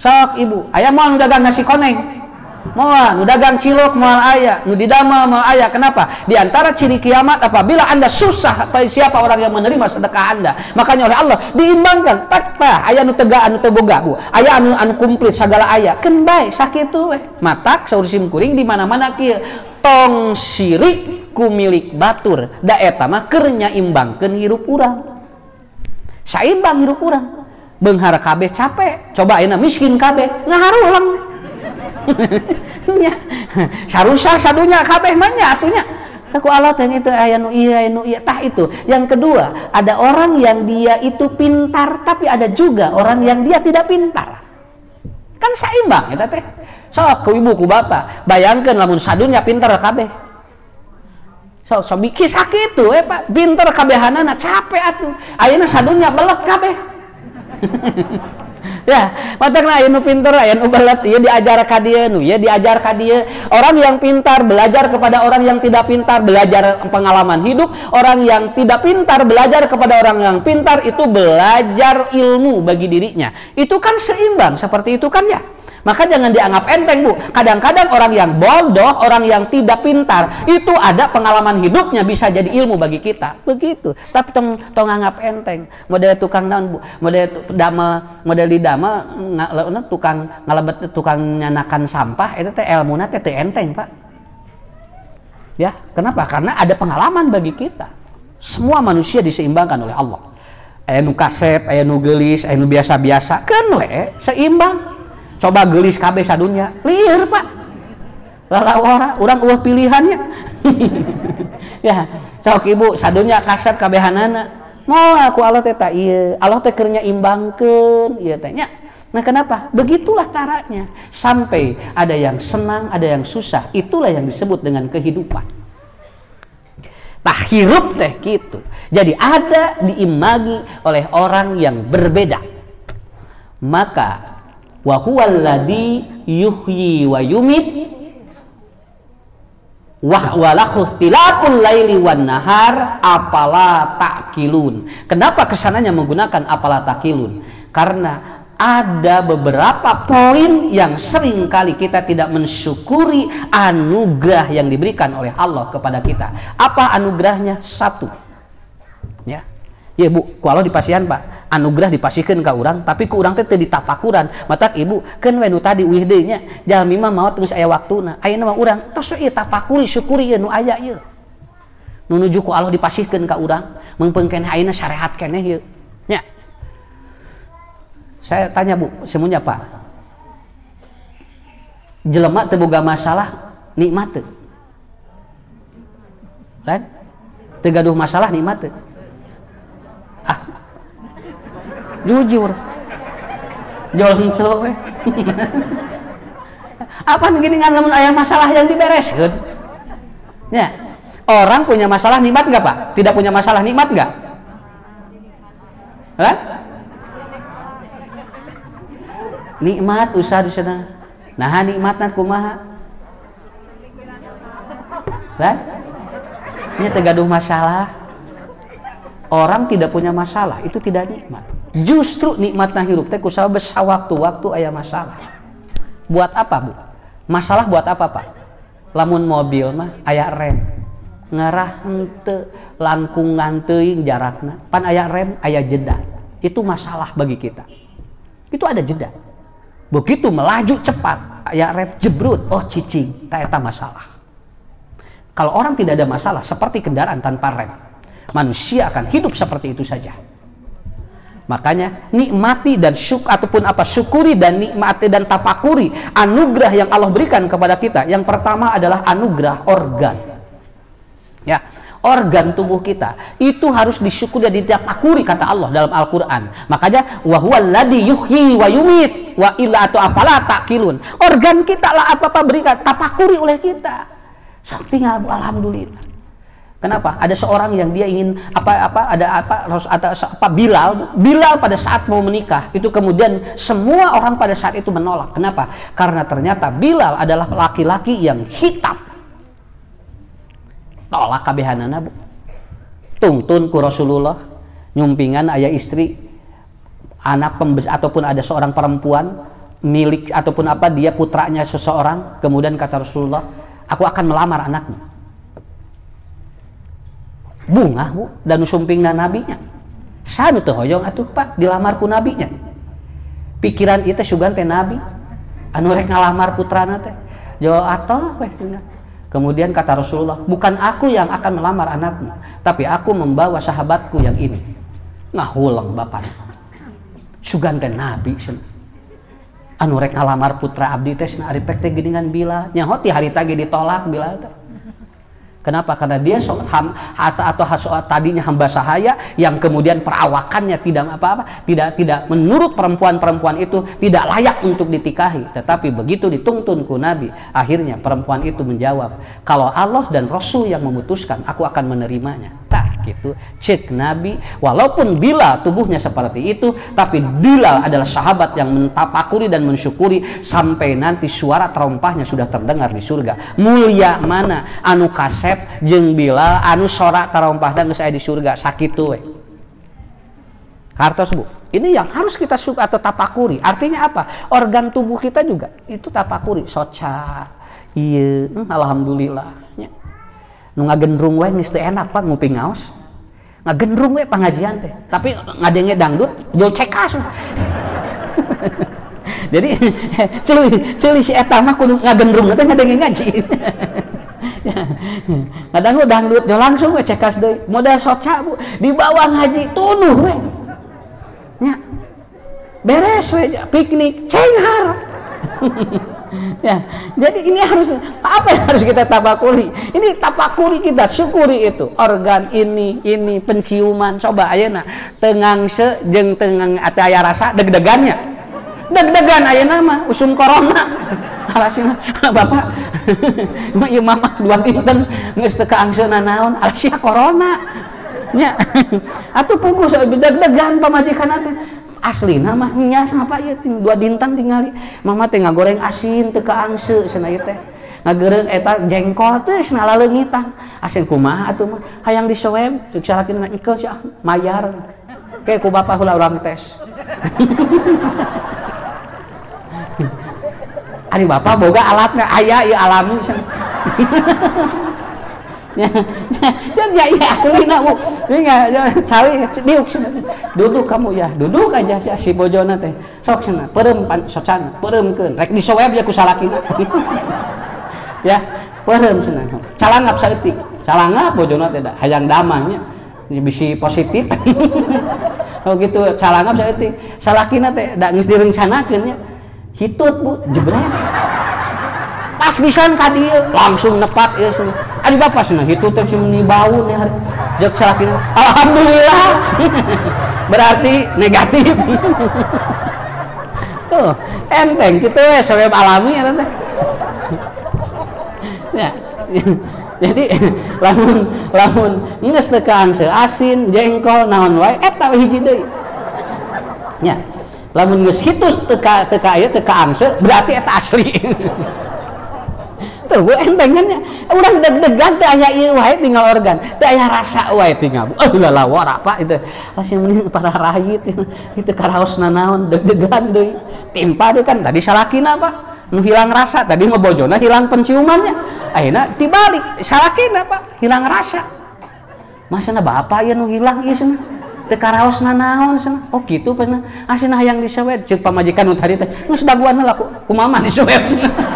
Sok Ibu, aya moal nu dagang nasi koneng. Moal nu dagang cilok moal aya, nu didamel moal aya. Kenapa? Di antara ciri kiamat apabila Anda susah, siapa orang yang menerima sedekah Anda. Makanya oleh Allah diimbangkan. Tak aya nu tega anu teu boga, Bu. Aya anu komplit sagala aya. Keun bae sakitu we. Matak saur sim kuring di mana-mana kieu. Tong sirik ku milik batur. Da eta mah keur nyaimbangkeun hirup urang. Saimbang hirup urang. Beunghar kabeh capek, coba ayeuna miskin kabeh ngaharulang. Nya sarusa sadunya kabeh mah nya atunya. Ku Allah teh itu aya nu ieu tah itu. Yang kedua, ada orang yang dia itu pintar tapi ada juga orang yang dia tidak pintar. Kan saimbang eta teh. Sok ku ibu ku bapak, bayangkeun lamun sadunya pintar kabeh. So kisah kitu Pak, pinter kabehanana capek atuh. Ayeuna sadunya belet kabeh. Ya, matakna aya nu pinter, aya nu belet, ieu diajar ka dieu, nu ieu diajar ka dieu. Orang yang pintar belajar kepada orang yang tidak pintar, belajar pengalaman hidup. Orang yang tidak pintar belajar kepada orang yang pintar, itu belajar ilmu bagi dirinya. Itu kan seimbang, seperti itu kan ya. Maka jangan dianggap enteng Bu. Kadang-kadang orang yang bodoh, orang yang tidak pintar, itu ada pengalaman hidupnya bisa jadi ilmu bagi kita. Begitu. Tapi tong anggap enteng. Model tukang naon Bu? Model di damel tukang ngalebet tukang nyanakan sampah itu teh ilmuna teh teu enteng, Pak. Ya, kenapa? Karena ada pengalaman bagi kita. Semua manusia diseimbangkan oleh Allah. Aya nu kasep, aya nu geulis, aya nu biasa-biasa, keun we seimbang. Coba gelis kabeh sadunya lieur Pak, lalawara urang eueuh pilihannya. Ya sok Ibu sadunya kasep kabehanana moal aku Allah teh ieu Allah teh keur nyaimbangkeun ieu teh nya. Nah kenapa? Begitulah caranya sampai ada yang senang ada yang susah, itulah yang disebut dengan kehidupan. Tah hirup teh gitu. Jadi ada diimbangi oleh orang yang berbeda. Maka wa huwal ladzi yuhyi wa yumit wa lahu tilapul laili wan nahar apala taqilun. Kenapa kesananya menggunakan apala taqilun? Karena ada beberapa poin yang sering kali kita tidak mensyukuri anugerah yang diberikan oleh Allah kepada kita. Apa anugerahnya? Satu. Ya. Ya Bu, ku Allah dipasihan Pak, anugerah dipasihkeun ka urang, tapi ku urang teh teu ditapakuran. Matak Ibu, keun we nu tadi uih deui nya, jalmi mah maot geus aya waktuna. Ayeuna mah urang tos ieu tapakuri, syukuri ieu nu aya ieu. Nu nuju ku Allah dipasihkeun ka urang, meungpeung keneh ayeuna syariat keneh ieu. Nya. Saya tanya Bu, semuanya Pak. Jelema teu boga masalah nikmat teu? Lain? Teu gaduh masalah nikmat teu? Jujur jol henteu we apa gini kan lamun aya masalah yang dibereskeun ya. Orang punya masalah nikmat enggak Pak? Tidak punya masalah nikmat enggak? Hah? Nikmat usah di sana. Nah nikmatna kumaha? Kan? Ini tegaduh masalah. Orang tidak punya masalah itu tidak nikmat. Justru nikmatna hirup teh kusaha sawaktu-waktu aya masalah. Buat apa Bu? Masalah buat apa Pak? Lamun mobil mah aya rem, ngarah henteu, langkungan teuing jarakna, pan aya rem, aya jeda. Itu masalah bagi kita. Itu ada jeda. Begitu melaju cepat, aya rem jebrut, oh cicing, ta eta masalah. Kalau orang tidak ada masalah seperti kendaraan tanpa rem, manusia akan hidup seperti itu saja. Makanya nikmati dan syukuri dan nikmati dan tapakuri anugerah yang Allah berikan kepada kita. Yang pertama adalah anugerah organ. Ya, organ tubuh kita itu harus disyukuri dan ditapakuri kata Allah dalam Al-Qur'an. Makanya wa huwallazi yuhyi wa yumit wa illa atau apalah takilun. Organ kita lah apa-apa berikan tapakuri oleh kita. Sok tinggal alhamdulillah. Kenapa? Ada seorang yang dia ingin Bilal pada saat mau menikah itu kemudian semua orang pada saat itu menolak. Kenapa? Karena ternyata Bilal adalah laki-laki yang hitam. Tolak kabehanana Bu. Tungtun ku Rasulullah nyumpingan ayah istri anak ataupun ada seorang perempuan milik ataupun apa dia putranya seseorang, kemudian kata Rasulullah, aku akan melamar anakmu. Bunga Bu dan sumpingna nabinya sanu teu hoyong atuh Pak dilamar ku nabinya. Pikiran ieu teh sugan teh nabi anu rek ngalamar putrana teh jo atoh weh cenah. Kemudian kata Rasulullah, bukan aku yang akan melamar anakmu, tapi aku membawa sahabatku yang ini. Ngahulang bapak sugan teh nabi cenah anu rek ngalamar putra abdi teh cenah ari pek teh geuningan Bilal nyaho ti harita ge ditolak Bilal teh. Kenapa? Karena dia tadinya hamba sahaya yang kemudian perawakannya tidak menurut perempuan-perempuan itu tidak layak untuk ditikahi. Tetapi begitu dituntun ku Nabi, akhirnya perempuan itu menjawab, kalau Allah dan Rasul yang memutuskan, aku akan menerimanya. Gitu cek Nabi, walaupun Bilal tubuhnya seperti itu, tapi Bilal adalah sahabat yang mentapakuri dan mensyukuri sampai nanti suara terompahnya sudah terdengar di surga. Mulia mana anu kasep jeung Bilal anu sorak terompahna geus aya di surga sakitu we. Hartos Bu, ini yang harus kita suka atau tapakuri. Artinya apa? Organ tubuh kita juga itu tapakuri. Soca iya alhamdulillah nu ngagendrung we geus teu enak Pak nguping ngaos. Ngagendrung we pangajian teh. Tapi ngadenge dangdut jol cekas. Jadi ceuli si eta mah kudu ngagendrung teh ngadenge ngaji. Kadang dangdut jol langsung we cekas deui. Modal soca Bu, di bawah ngaji tunuh we. Nya. Beres we piknik cenghar. Ya, jadi ini harus apa yang harus kita tapakuri? Ini tapakuri kita, syukuri itu. Organ ini penciuman. Coba ayeuna tengangse jeung tengang aya rasa deg-degannya. Deg-degan ayeuna mah usum corona. Alasina Bapak. Ieu mama 2 dinten geus teu kaangseuna naon, alasia corona. Nya. Atuh puguh deg-degan pamajikanna teh. Asli nama nya apa ya 2 dinten tingali mama teh ngagoreng asin teu kaangse cenah ieu teh ngageureung eta jengkol teh cenah laleungitan asin kumaha atuh mah hayang diseweb ceuk salakin engkeul sia mayar ke ku bapak heula urang tes. Ari bapak boga alatna aya ieu alami cenah. Ya asli na Bu. Ini cari diuk sini. Duduk kamu ya, duduk aja si bojona teh. Sok cenah, peureum socan, peureumkeun. Rek disoeb ya ku salakina. Ya, peureum cenah. Calangap saeutik. Calangap bojona teh hayang damangnya. Bisi positif. Oh gitu, calangap saeutik. Salakina teh da geus direncanakeun nya. Hitut Bu, jebret. Pas pisan ka dieu langsung nepat ieu cenah. Ari bapak cenah hitut teh meni bau nih hari. Jeung salakina, alhamdulillah. Berarti negatif. Tuh, enteng kitu we soeb alami eta teh. Ya. Jadi lamun geus teu kaangse asin, jengkol, naon wae eta hiji deui. Nya. Lamun geus hitus teu aya teu kaangse berarti eta asli. Tuh gue entengannya urang deg-degan teh aya ieu wae tinggal organ, teu aya rasa wae tinggal. Ulah lawar apa itu. Asa mending para rahit itu karaosna naon deg-degan deui. Timpa deui kan tadi salakina Pak. Nu hilang rasa tadi ngebojona hilang penciumannya. Ayeuna tibalik salakina Pak hilang rasa. Masana bapak ieu nu hilang ieu cenah. Teu karaosna naon cenah. Oh kitu cenah. Asina hayang disewet ceuk pamajikan nu tadi teh. Geus daguan heula ku mama disewet cenah.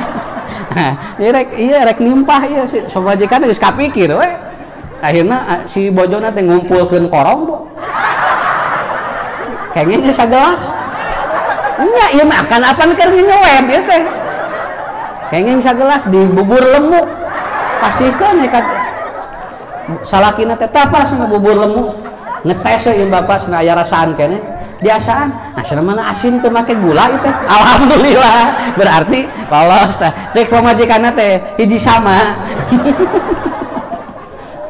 Nah, rek nimpah ieu si pamajikan geus kapikir we. Akhirna si bojona teh ngumpulkeun korong Bu. Kenging geus sagelas. Nya ieu mah akan apan keur nyewet ieu teh. Kenging sagelas di bubur lemu. Pasikeun ka salakina teh tapas bubur lemu. Ngetes we bapak cenah aya rasaan keneh biasaan. Nah cenah mana asin teu make gula itu alhamdulillah berarti lolos teh cek pamajikanna teh hiji sama.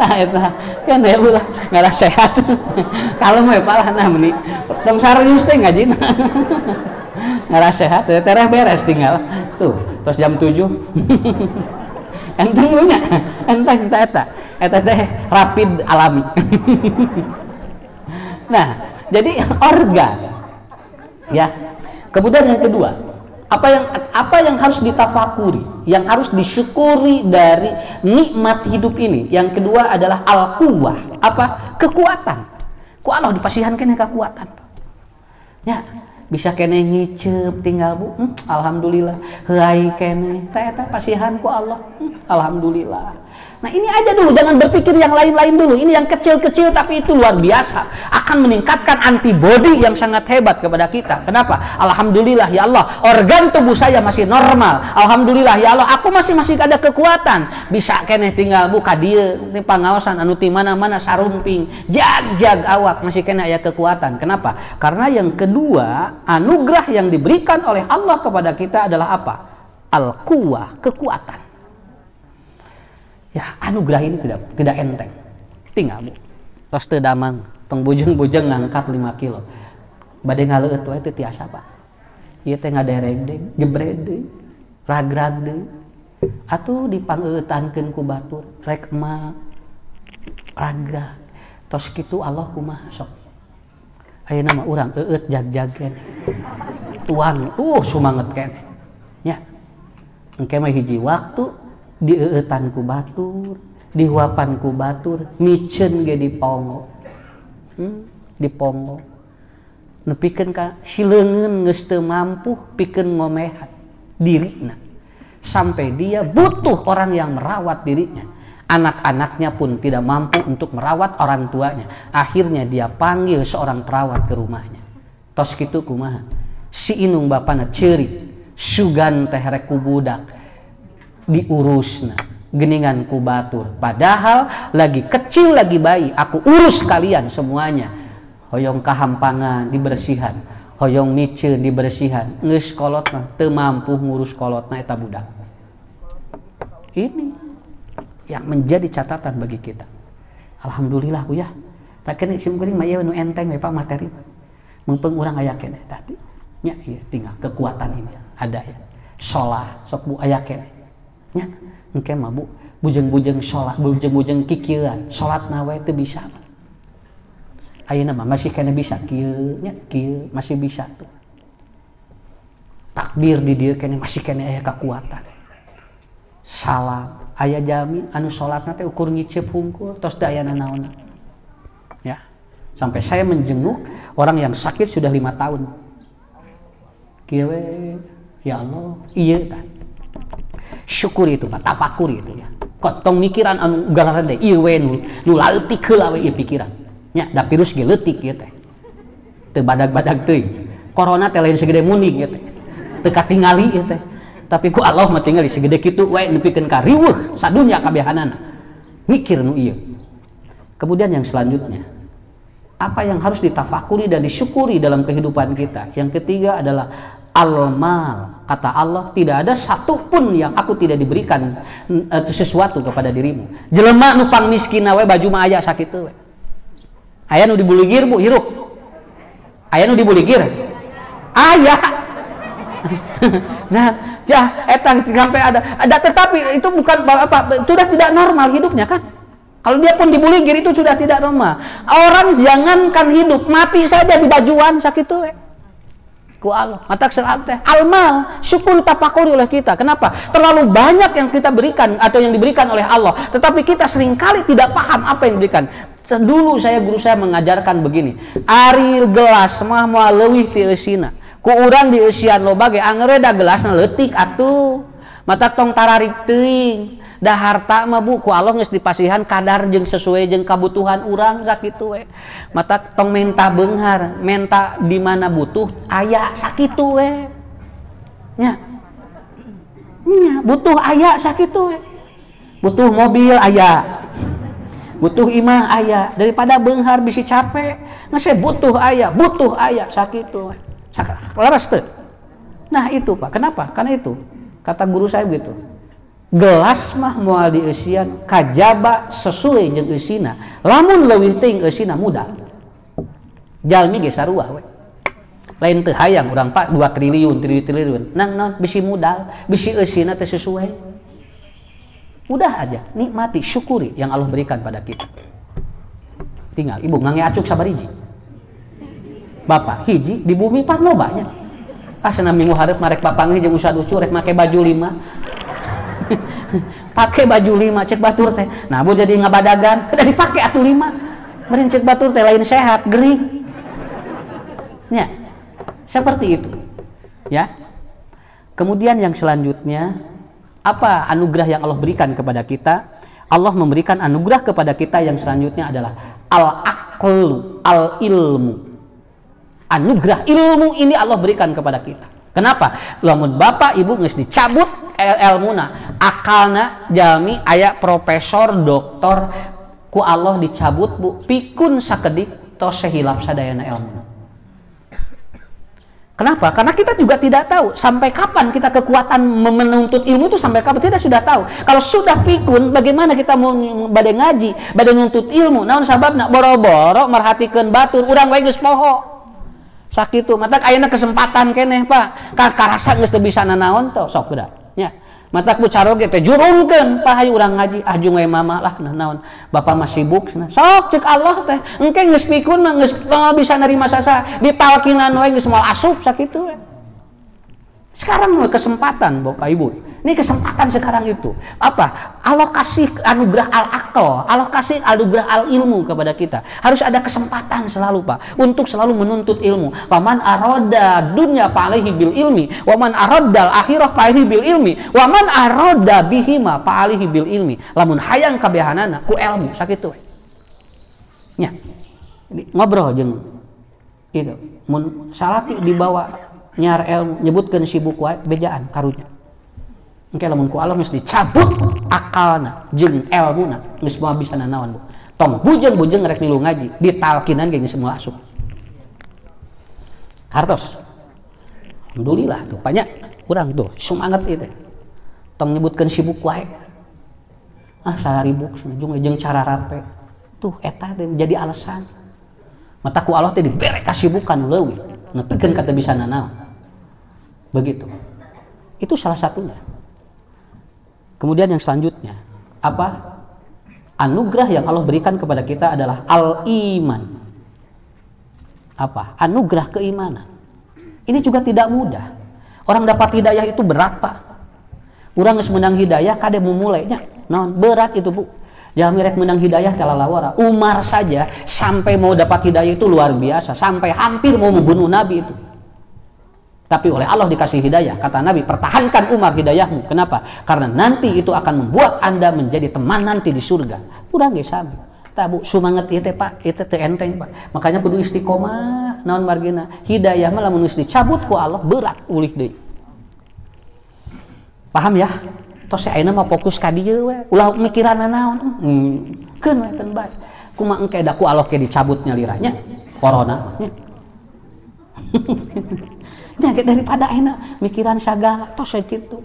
Nah eta kan ya ulah ngara sehat. Kalem we palah nah meni tong sarius teh ngajina. Ngara sehat teh tereh beres tinggal tuh tos jam 7. Enteng nya enteng eta teh rapid alami. Nah, jadi organ, ya. Kemudian yang kedua, apa yang harus ditafakuri, yang harus disyukuri dari nikmat hidup ini. Yang kedua adalah al-quwah, apa? Kekuatan. Ku Allah dipasihan kene kekuatan. Ya, bisa kene ngiceup tinggal Bu. Alhamdulillah. Heuai kene, eta pasihan ku Allah. Alhamdulillah. Nah ini aja dulu, jangan berpikir yang lain-lain dulu. Ini yang kecil-kecil tapi itu luar biasa. Akan meningkatkan antibodi yang sangat hebat kepada kita. Kenapa? Alhamdulillah ya Allah, organ tubuh saya masih normal. Alhamdulillah ya Allah, aku masih ada kekuatan. Bisa keneh tinggal buka dia, ini pangaosan anu ti mana-mana sarumping, jag awak masih keneh aya kekuatan. Kenapa? Karena yang kedua, anugerah yang diberikan oleh Allah kepada kita adalah apa? Al-quwah, kekuatan. Ya, anugerah ini tidak enteng. Tinggal Bu. Tos teu damang, tong bujeng-bujeng ngangkat 5 kilo. Bade ngaleueut wae teu tiasa Pak. Ieu teh ngadereg deui, gebred deui, ragrag deui. Atuh dipangeueutankeun ku batur, rek emal ragrag. Tos kitu Allah kumaha sok. Ayeuna mah urang eueut jag-jag keneh. Tuang, sumanget keneh. Nya. Engke mah hiji waktu dieueutan ku batur, dihuapan ku batur, miceun ge dipongo. Dipongo. Nepikeun ka sileungeun geus teu mampu pikeun ngomehat dirina. Sampai dia butuh orang yang merawat dirinya. Anak-anaknya pun tidak mampu untuk merawat orang tuanya. Akhirnya dia panggil seorang perawat ke rumahnya. Tos kitu kumaha? Si inung bapana ceurik, sugan teh rek ku budak. Diurusna geningan ku batur, padahal lagi kecil lagi bayi, aku urus kalian semuanya. Hoyong kahampangan dibersihan, hoyong miceun dibersihan, geus kolotna teu mampu ngurus kolotna eta budak. Ini yang menjadi catatan bagi kita. Alhamdulillah Bu ya. Tak kene sim kuring mah ieu nu enteng we Pak materi. Mumpung urang aya keneh tadi. Nya ieu tinggal kekuatan ini ada ya. Salat sok Bu aya keneh. Nya engke mah Bu bujeng-bujeng salat, bujeng-bujeng kikieuan, salatna we teu bisa. Ayeuna mah masih kena bisa kieu nya, kieu masih bisa tuh. Takbir di dieu kene masih kena aya kekuatan. Salam, aya jami anu salatna teh ukur ngicep hungkul tos teu aya nanaonna. Ya. Sampai saya menjenguk orang yang sakit sudah 5 tahun. Kieu ya Allah, ieu tah. Syukuri itu Pak, tapakuri itu ya. Kotong mikiran anu gararan deh, ieu we nu leutik heula we ieu pikiran. Nya da virus ge leutik ieu teh. Teu badag-badag teuing. Corona teh lain segede muning ieu teh. Teu katingali ieu teh. Tapi ku Allah mah tingali segede kitu we nepikeun ka riweuh sadunya kabehanana. Mikir nu ieu. Kemudian yang selanjutnya, apa yang harus ditafakuri dan disyukuri dalam kehidupan kita? Yang ketiga adalah al-mal. Kata Allah, tidak ada satupun yang aku tidak diberikan sesuatu kepada dirimu. Jelema nu pang miskin we baju mah aya sakitu we. Aya nu dibuligir Bu, hirup. Aya nu dibuligir. Aya. Nah, ya eta sampai ada tetapi itu bukan apa, sudah tidak normal hidupnya kan? Kalau dia pun dibuligir itu sudah tidak normal. Orang jangankan hidup, mati saja di bajuan sakitu we. Ku Allah, mata teh almal, syukur tapakuri oleh kita. Kenapa? Terlalu banyak yang kita berikan atau yang diberikan oleh Allah, tetapi kita seringkali tidak paham apa yang diberikan. Dulu guru saya mengajarkan begini, ari gelas mah moal leuwih ti eusina. Ku urang di eusian loba ge angger da gelasna leutik atuh. Mata tong tararik teuing. Da harta mah Bu ku Allah geus dipasihan kadar jeung sesuai jeung kabutuhan urang sakitu we. Mata tong menta beunghar, menta di mana butuh aya sakitu we. Nya. Nya butuh aya sakitu we. Butuh mobil aya. Butuh imah aya, daripada beunghar bisi capek. Geus butuh aya sakitu we. Laras teu? Nah itu Pak, kenapa? Karena itu kata guru saya begitu. Gelas mah moal dieusian kajaba sesuai jeung eusina. Lamun leuwih teuing eusina modal. Jalmi ge sarua we. Lain teu hayang urang Pak 2 triliun. Nang bisi modal, bisi eusina teh sesuai. Udah aja, nikmati, syukuri yang Allah berikan pada kita. Tinggal ibu ngange acuk sabar hiji. Bapak hiji di bumi pas lobanya. Cenah minggu hareup marek papangih jeung usah ucu rek make baju 5. Pakai baju 5 cek batur teh. Nah, bu jadi ngabadagan, udah dipake atuh 5. Meureun cek batur teh lain sehat, gering. Ya. Seperti itu. Ya. Kemudian yang selanjutnya, apa anugerah yang Allah berikan kepada kita? Allah memberikan anugerah kepada kita yang selanjutnya adalah al-aqlu, al-ilmu. Anugerah ilmu ini Allah berikan kepada kita. Kenapa? Lamun bapak ibu geus dicabut ilmuna, akalna jalmi aya profesor, doktor, ku Allah dicabut Bu, pikun sakedik tos sehilap sadayana ilmu. Kenapa? Karena kita juga tidak tahu sampai kapan kita kekuatan menuntut ilmu itu sampai kapan, tidak sudah tahu. Kalau sudah pikun, bagaimana kita mau bade ngaji, bade nuntut ilmu? Naon sababna? Boro-boro merhatikeun batur, urang wae geus poho. Sakitu, mata ayeuna kesempatan keneh Pak. Karasa geus teu bisa nanaon teh sok geura. Nya. Mata ku caroge teh jurungkeun pahayu urang ngaji, ajung we mama lah naon. Bapak mah sibuk cenah. Sok ceuk Allah teh. Engke geus pikun mah geus bisa nerima sasa, ditalkinan we geus moal asup sakitu we. Sekarang kesempatan Bapak Ibu. Ini kesempatan sekarang itu. Apa? Allah kasih anugerah al-aql, Allah kasih anugerah al-ilmu kepada kita. Harus ada kesempatan selalu Pak untuk selalu menuntut ilmu. Waman aroda dunya fa'alaihi bil ilmi, waman aroda al-akhirah fa'alaihi bil ilmi, waman aroda bihima fa'alaihi bil ilmi. Lamun hayang kabehanana ku ilmu sakitu. Nya. Ngobrol jeung itu. Mun salaki dibawa nyar ilmu nyebutkeun sibuk wae bejaan karunya. Engke lamun ku Allah geus dicabut akalna jeung ilmuna geus moal bisa nanaon Bu. Tong bujeng-bujeng rek nilu ngaji, ditalkinan ge geus moal asup. Kartos. Alhamdulillah tuh banyak urang tuh semangat ieu. Tong nyebutkeun sibuk wae. Sararibuk jeung cara rape. Tuh eta teh jadi alasan. Mata ku Allah teh dibere kasibukan leuwih, nepikeun kata bisa nanaon. Begitu. Itu salah satunya. Kemudian yang selanjutnya, apa? Anugerah yang Allah berikan kepada kita adalah al-iman. Apa? Anugerah keimanan. Ini juga tidak mudah. Orang dapat hidayah itu berat Pak. Orang geus menang hidayah kade memulainya. non berat itu Bu. Jami rek menang hidayah kalalawara. Umar saja sampai mau dapat hidayah itu luar biasa, sampai hampir mau membunuh Nabi itu. Tapi oleh Allah dikasih hidayah. Kata Nabi, pertahankan Umar hidayahmu. Kenapa? Karena nanti itu akan membuat Anda menjadi teman nanti di surga. Udah nggak sami. Tabu semangat itu Pak, itu teu enteng Pak. Makanya kudu istiqomah naon margina. Hidayah mah lamun geus dicabut ku Allah berat ulih deui. Paham ya? Tos ayeuna mah fokus ka dieu we. Ulah mikiranna naon. Keun we teu bae. Kumaha engke da ku Allah ke dicabut nyaliranya corona nya. Nya daripada ayeuna mikiran sagala tos kitu.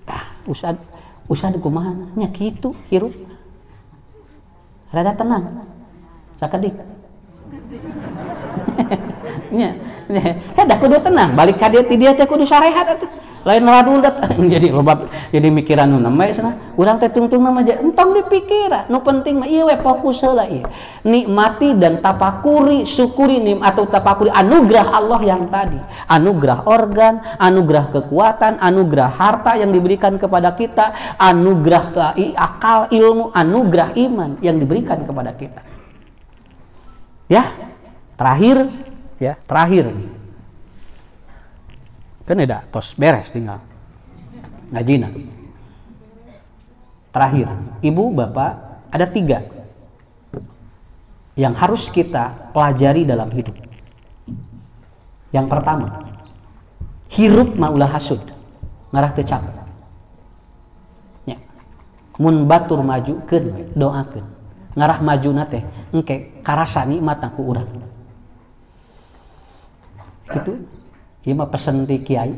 Tah, usad kumaha nya kitu hirup. Rada tenang. Sakedik. Nya, da kudu tenang, balik ka dieu ti dieu teh kudu sarehat atuh. Lain radudat jadi loba jadi mikiran nu nama cenah. Urang teh tungtung mah entong dipikira. Nu penting mah ieu we fokus heula ieu. Nikmati dan tapakuri, syukuri atau tapakuri anugerah Allah yang tadi. Anugerah organ, anugerah kekuatan, anugerah harta yang diberikan kepada kita, anugerah akal, ilmu, anugerah iman yang diberikan kepada kita. Ya, terakhir. Kan udah tos beres tinggal ngajina. Terakhir, ibu bapak ada 3 yang harus kita pelajari dalam hidup. Yang pertama, hirup maulah hasud ngarah teu capek. Nya. Mun batur majukeun doakeun. Ngarah majuna teh engke karasa nikmatna ku urang. Gitu. Ieu mah pesen ti kiai.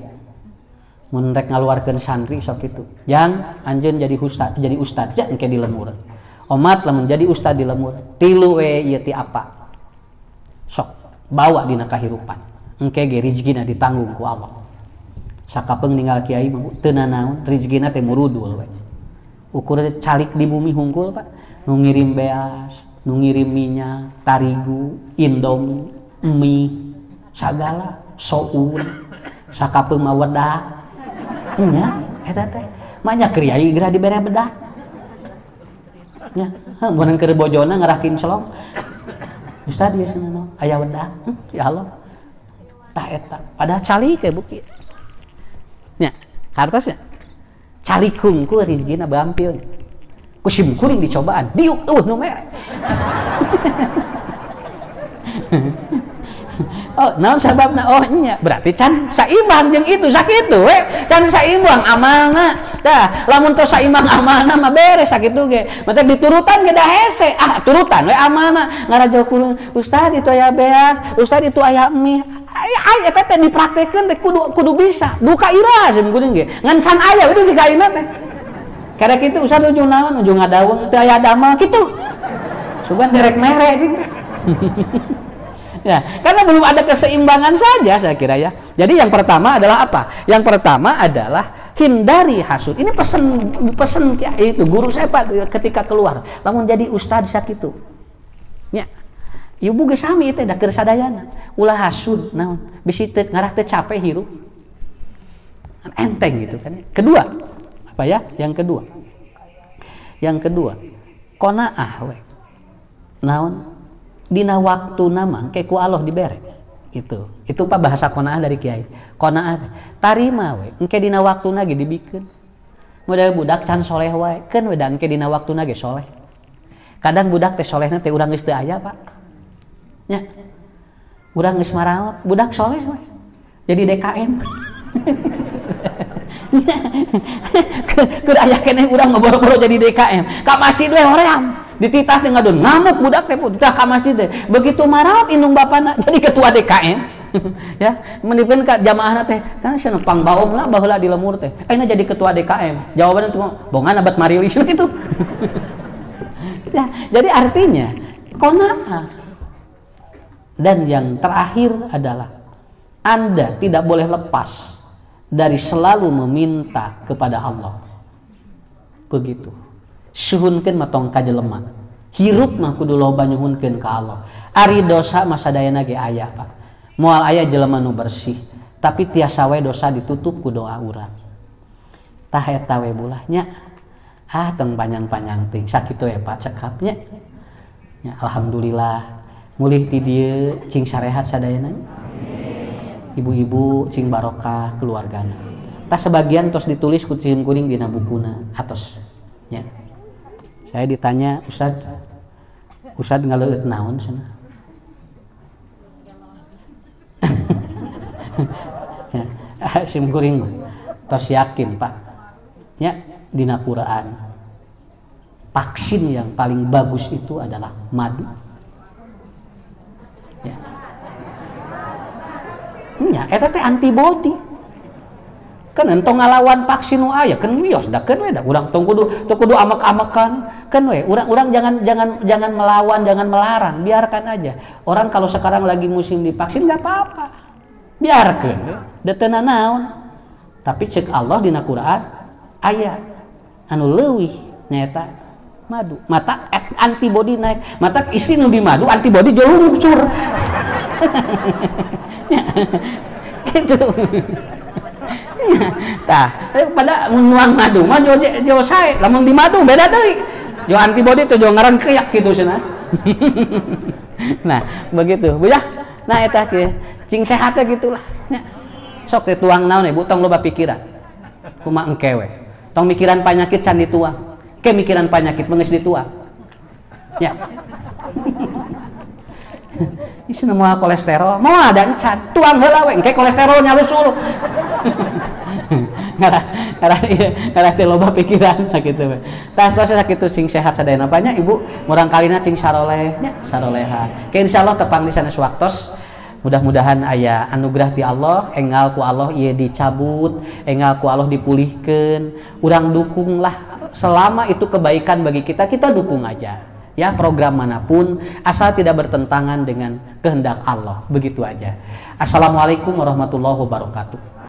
Mun rek ngaluarkeun santri sok kitu. Yang anjeun jadi ustad ja engke di lemur. Omat lamun jadi ustad di lemur. Tilu we ieu ti apa? Sok bawa dina kahirupan. Engke ge rezekina ditanggung ku Allah. Sakapeung ninggal kiai mah teu nanaon, rezekina teh murudul we. Ukur calik di bumi hungkul Pak. Nu ngirim beas, nu ngirim minyak, tarigu, indomie, mie, sagala. Soun sakapeung mah wedak nya eta teh mah nya kiai geura dibere bedak nya mun keur bojona ngarakin celong Ustaz ieu cenah aya wedak ya Allah tah eta padahal calik teh buki nya hartosnya calik hungkul rezekina bampil ku simkuring dicobaan diuk nu mere. Oh, naon sababna? Oh nya, berarti can saimbang jeung itu sakitu we. Can saimbang amalna. Tah, lamun tos saimbang amalna mah beres sakitu ge. Mate diturutan ge da hese. Ah, turutan we amalna. Ngarajokeun Ustaz itu aya beas, Ustaz itu aya mie. Ai eta teh dipraktekeun teh kudu bisa. Duka ira sim kuring ge. Ngan can aya we di kaina teh. Kada kitu Ustaz ujung naon? Ujung ngadaweung teu aya damel kitu. Sugan derek mere cing. Ya, karena belum ada keseimbangan saja saya kira ya. Jadi yang pertama adalah apa? Yang pertama adalah hindari hasud. Ini pesen itu guru saya Pak ketika keluar. Lamun jadi ustaz sakitu. Nya. Ibu ge sami teh da keur sadayana. Ulah hasud naon? Bisi teu ngarah teu capek hirup. Enteng gitu kan. Kedua, apa ya? Yang kedua. Qanaah we. Naon? Dina waktu nama kayak ku Allah dibere itu Pak bahasa qanaah dari kiai. Qanaah tarima we engke dina waktuna ge dibikeun modal budak can soleh wae keun we da engke dina waktuna ge soleh. Kadang budak teh solehna teh urang geus teu aya Pak nya urang geus maraot budak soleh we jadi DKM. Keur aya keneh urang boro-boro jadi DKM ka masjid we hoream dititah teh ngadon ngamuk budak teh dititah ka masjid teh begitu maraot indung bapana jadi ketua DKM. Ya menipikeun ka jamaahna teh kan cenah pangbaom lah baheula di lemur teh ayeuna jadi ketua DKM jawabanna tuh bongan abad marilis gitu. Ya jadi artinya qanaah. Dan yang terakhir adalah Anda tidak boleh lepas dari selalu meminta kepada Allah. Begitu. Suhunkeun mah tong kajelema. Hirup mah kudu loba nyuhunkeun ka Allah. Ari dosa mah sadayana ge aya, Pak. Moal aya jelema nu bersih, tapi tiasa we dosa ditutup ku doa urang. Tah eta we bulahnya teng panjang-panjang ting sakitu ya Pak cekapnya ya, alhamdulillah mulih ti dieu cing sarehat sadayana ibu-ibu cing barokah keluargana tah sebagian tos ditulis ku cing kuning dina bukuna atos ya. Saya ditanya Ustad ngaleueut naon cenah ya, sim kuring tos yakin Pak ya dina Quran vaksin yang paling bagus itu adalah madu ya. Nya eta teh antibody kan entong ngalawan vaksin nu aya kan wios da keun we da urang tong kudu amek-amekan kan we urang jangan melawan jangan melarang biarkan aja orang kalau sekarang lagi musim divaksin enggak apa-apa biarkan da teu naon tapi ceuk Allah dina Quran aya anu leuwih nyaeta madu mata antibody naik mata isi nu di madu antibody jauh lungsur gitu tah pada nuang madu mah jo sae lamun di madu beda deui jo antibody teh jo ngaran kriak gitu cenah nah begitu Bu ya nah eta kieu cing sehat teh gitulah nya sok teh tuang naon ibu tong loba pikiran kumaha engke we tong mikiran penyakit can dituang ke mikiran penyakit geus dituang ya isi moal kolesterol mau ada encan tuang heula we engke kolesterolnya lusul ngara teh loba pikiran sakitu we tas sakitu sing sehat sadayana nya ibu murang kalina cing saroleh nya saroleha ke insyaallah tepang di sanes waktos mudah-mudahan aya anugerah ti Allah enggal ku Allah ieu dicabut enggal ku Allah dipulihkeun urang dukunglah selama itu kebaikan bagi kita dukung aja ya program manapun asal tidak bertentangan dengan kehendak Allah begitu aja. Assalamualaikum warahmatullahi wabarakatuh.